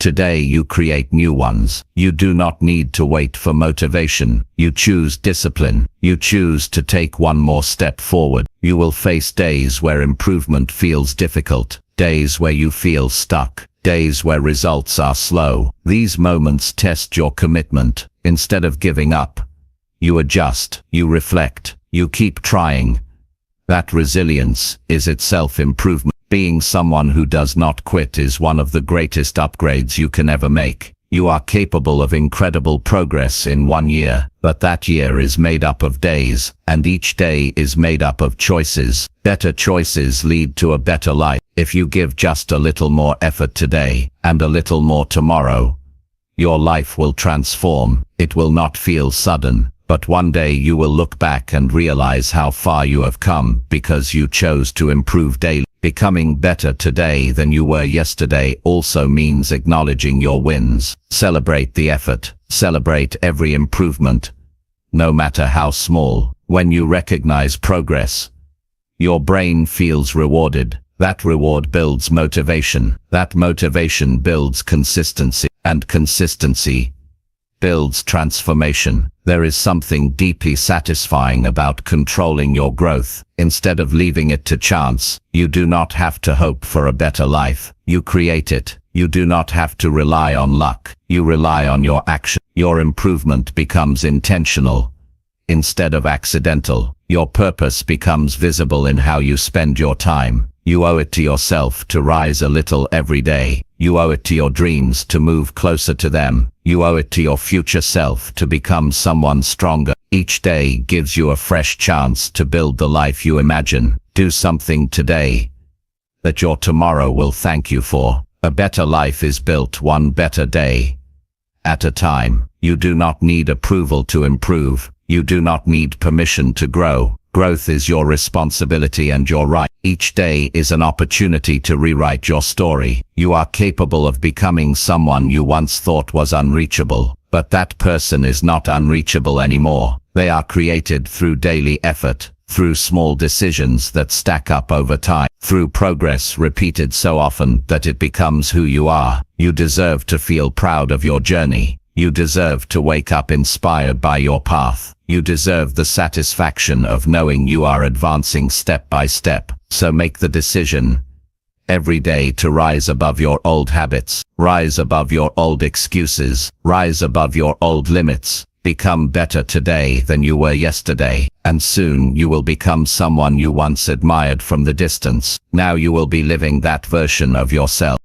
today you create new ones. You do not need to wait for motivation. You choose discipline. You choose to take one more step forward. You will face days where improvement feels difficult, days where you feel stuck, days where results are slow. These moments test your commitment. Instead of giving up, you adjust, you reflect, you keep trying. That resilience is itself improvement. Being someone who does not quit is one of the greatest upgrades you can ever make. You are capable of incredible progress in 1 year, but that year is made up of days, and each day is made up of choices. Better choices lead to a better life. If you give just a little more effort today, and a little more tomorrow, your life will transform. It will not feel sudden, But one day you will look back and realize how far you have come because you chose to improve daily. Becoming better today than you were yesterday also means acknowledging your wins. Celebrate the effort. Celebrate every improvement, no matter how small. When you recognize progress, your brain feels rewarded. That reward builds motivation. That motivation builds consistency. And consistency builds transformation. There is something deeply satisfying about controlling your growth. Instead of leaving it to chance, you do not have to hope for a better life. You create it. You do not have to rely on luck. You rely on your action. Your improvement becomes intentional instead of accidental. Your purpose becomes visible in how you spend your time. You owe it to yourself to rise a little every day. You owe it to your dreams to move closer to them. You owe it to your future self to become someone stronger. Each day gives you a fresh chance to build the life you imagine. Do something today that your tomorrow will thank you for. A better life is built one better day at a time. You do not need approval to improve. You do not need permission to grow. Growth is your responsibility and your right. Each day is an opportunity to rewrite your story. You are capable of becoming someone you once thought was unreachable, but that person is not unreachable anymore. They are created through daily effort, through small decisions that stack up over time, through progress repeated so often that it becomes who you are. You deserve to feel proud of your journey. You deserve to wake up inspired by your path. You deserve the satisfaction of knowing you are advancing step by step. So make the decision every day to rise above your old habits, rise above your old excuses, rise above your old limits. Become better today than you were yesterday, and soon you will become someone you once admired from the distance. Now you will be living that version of yourself.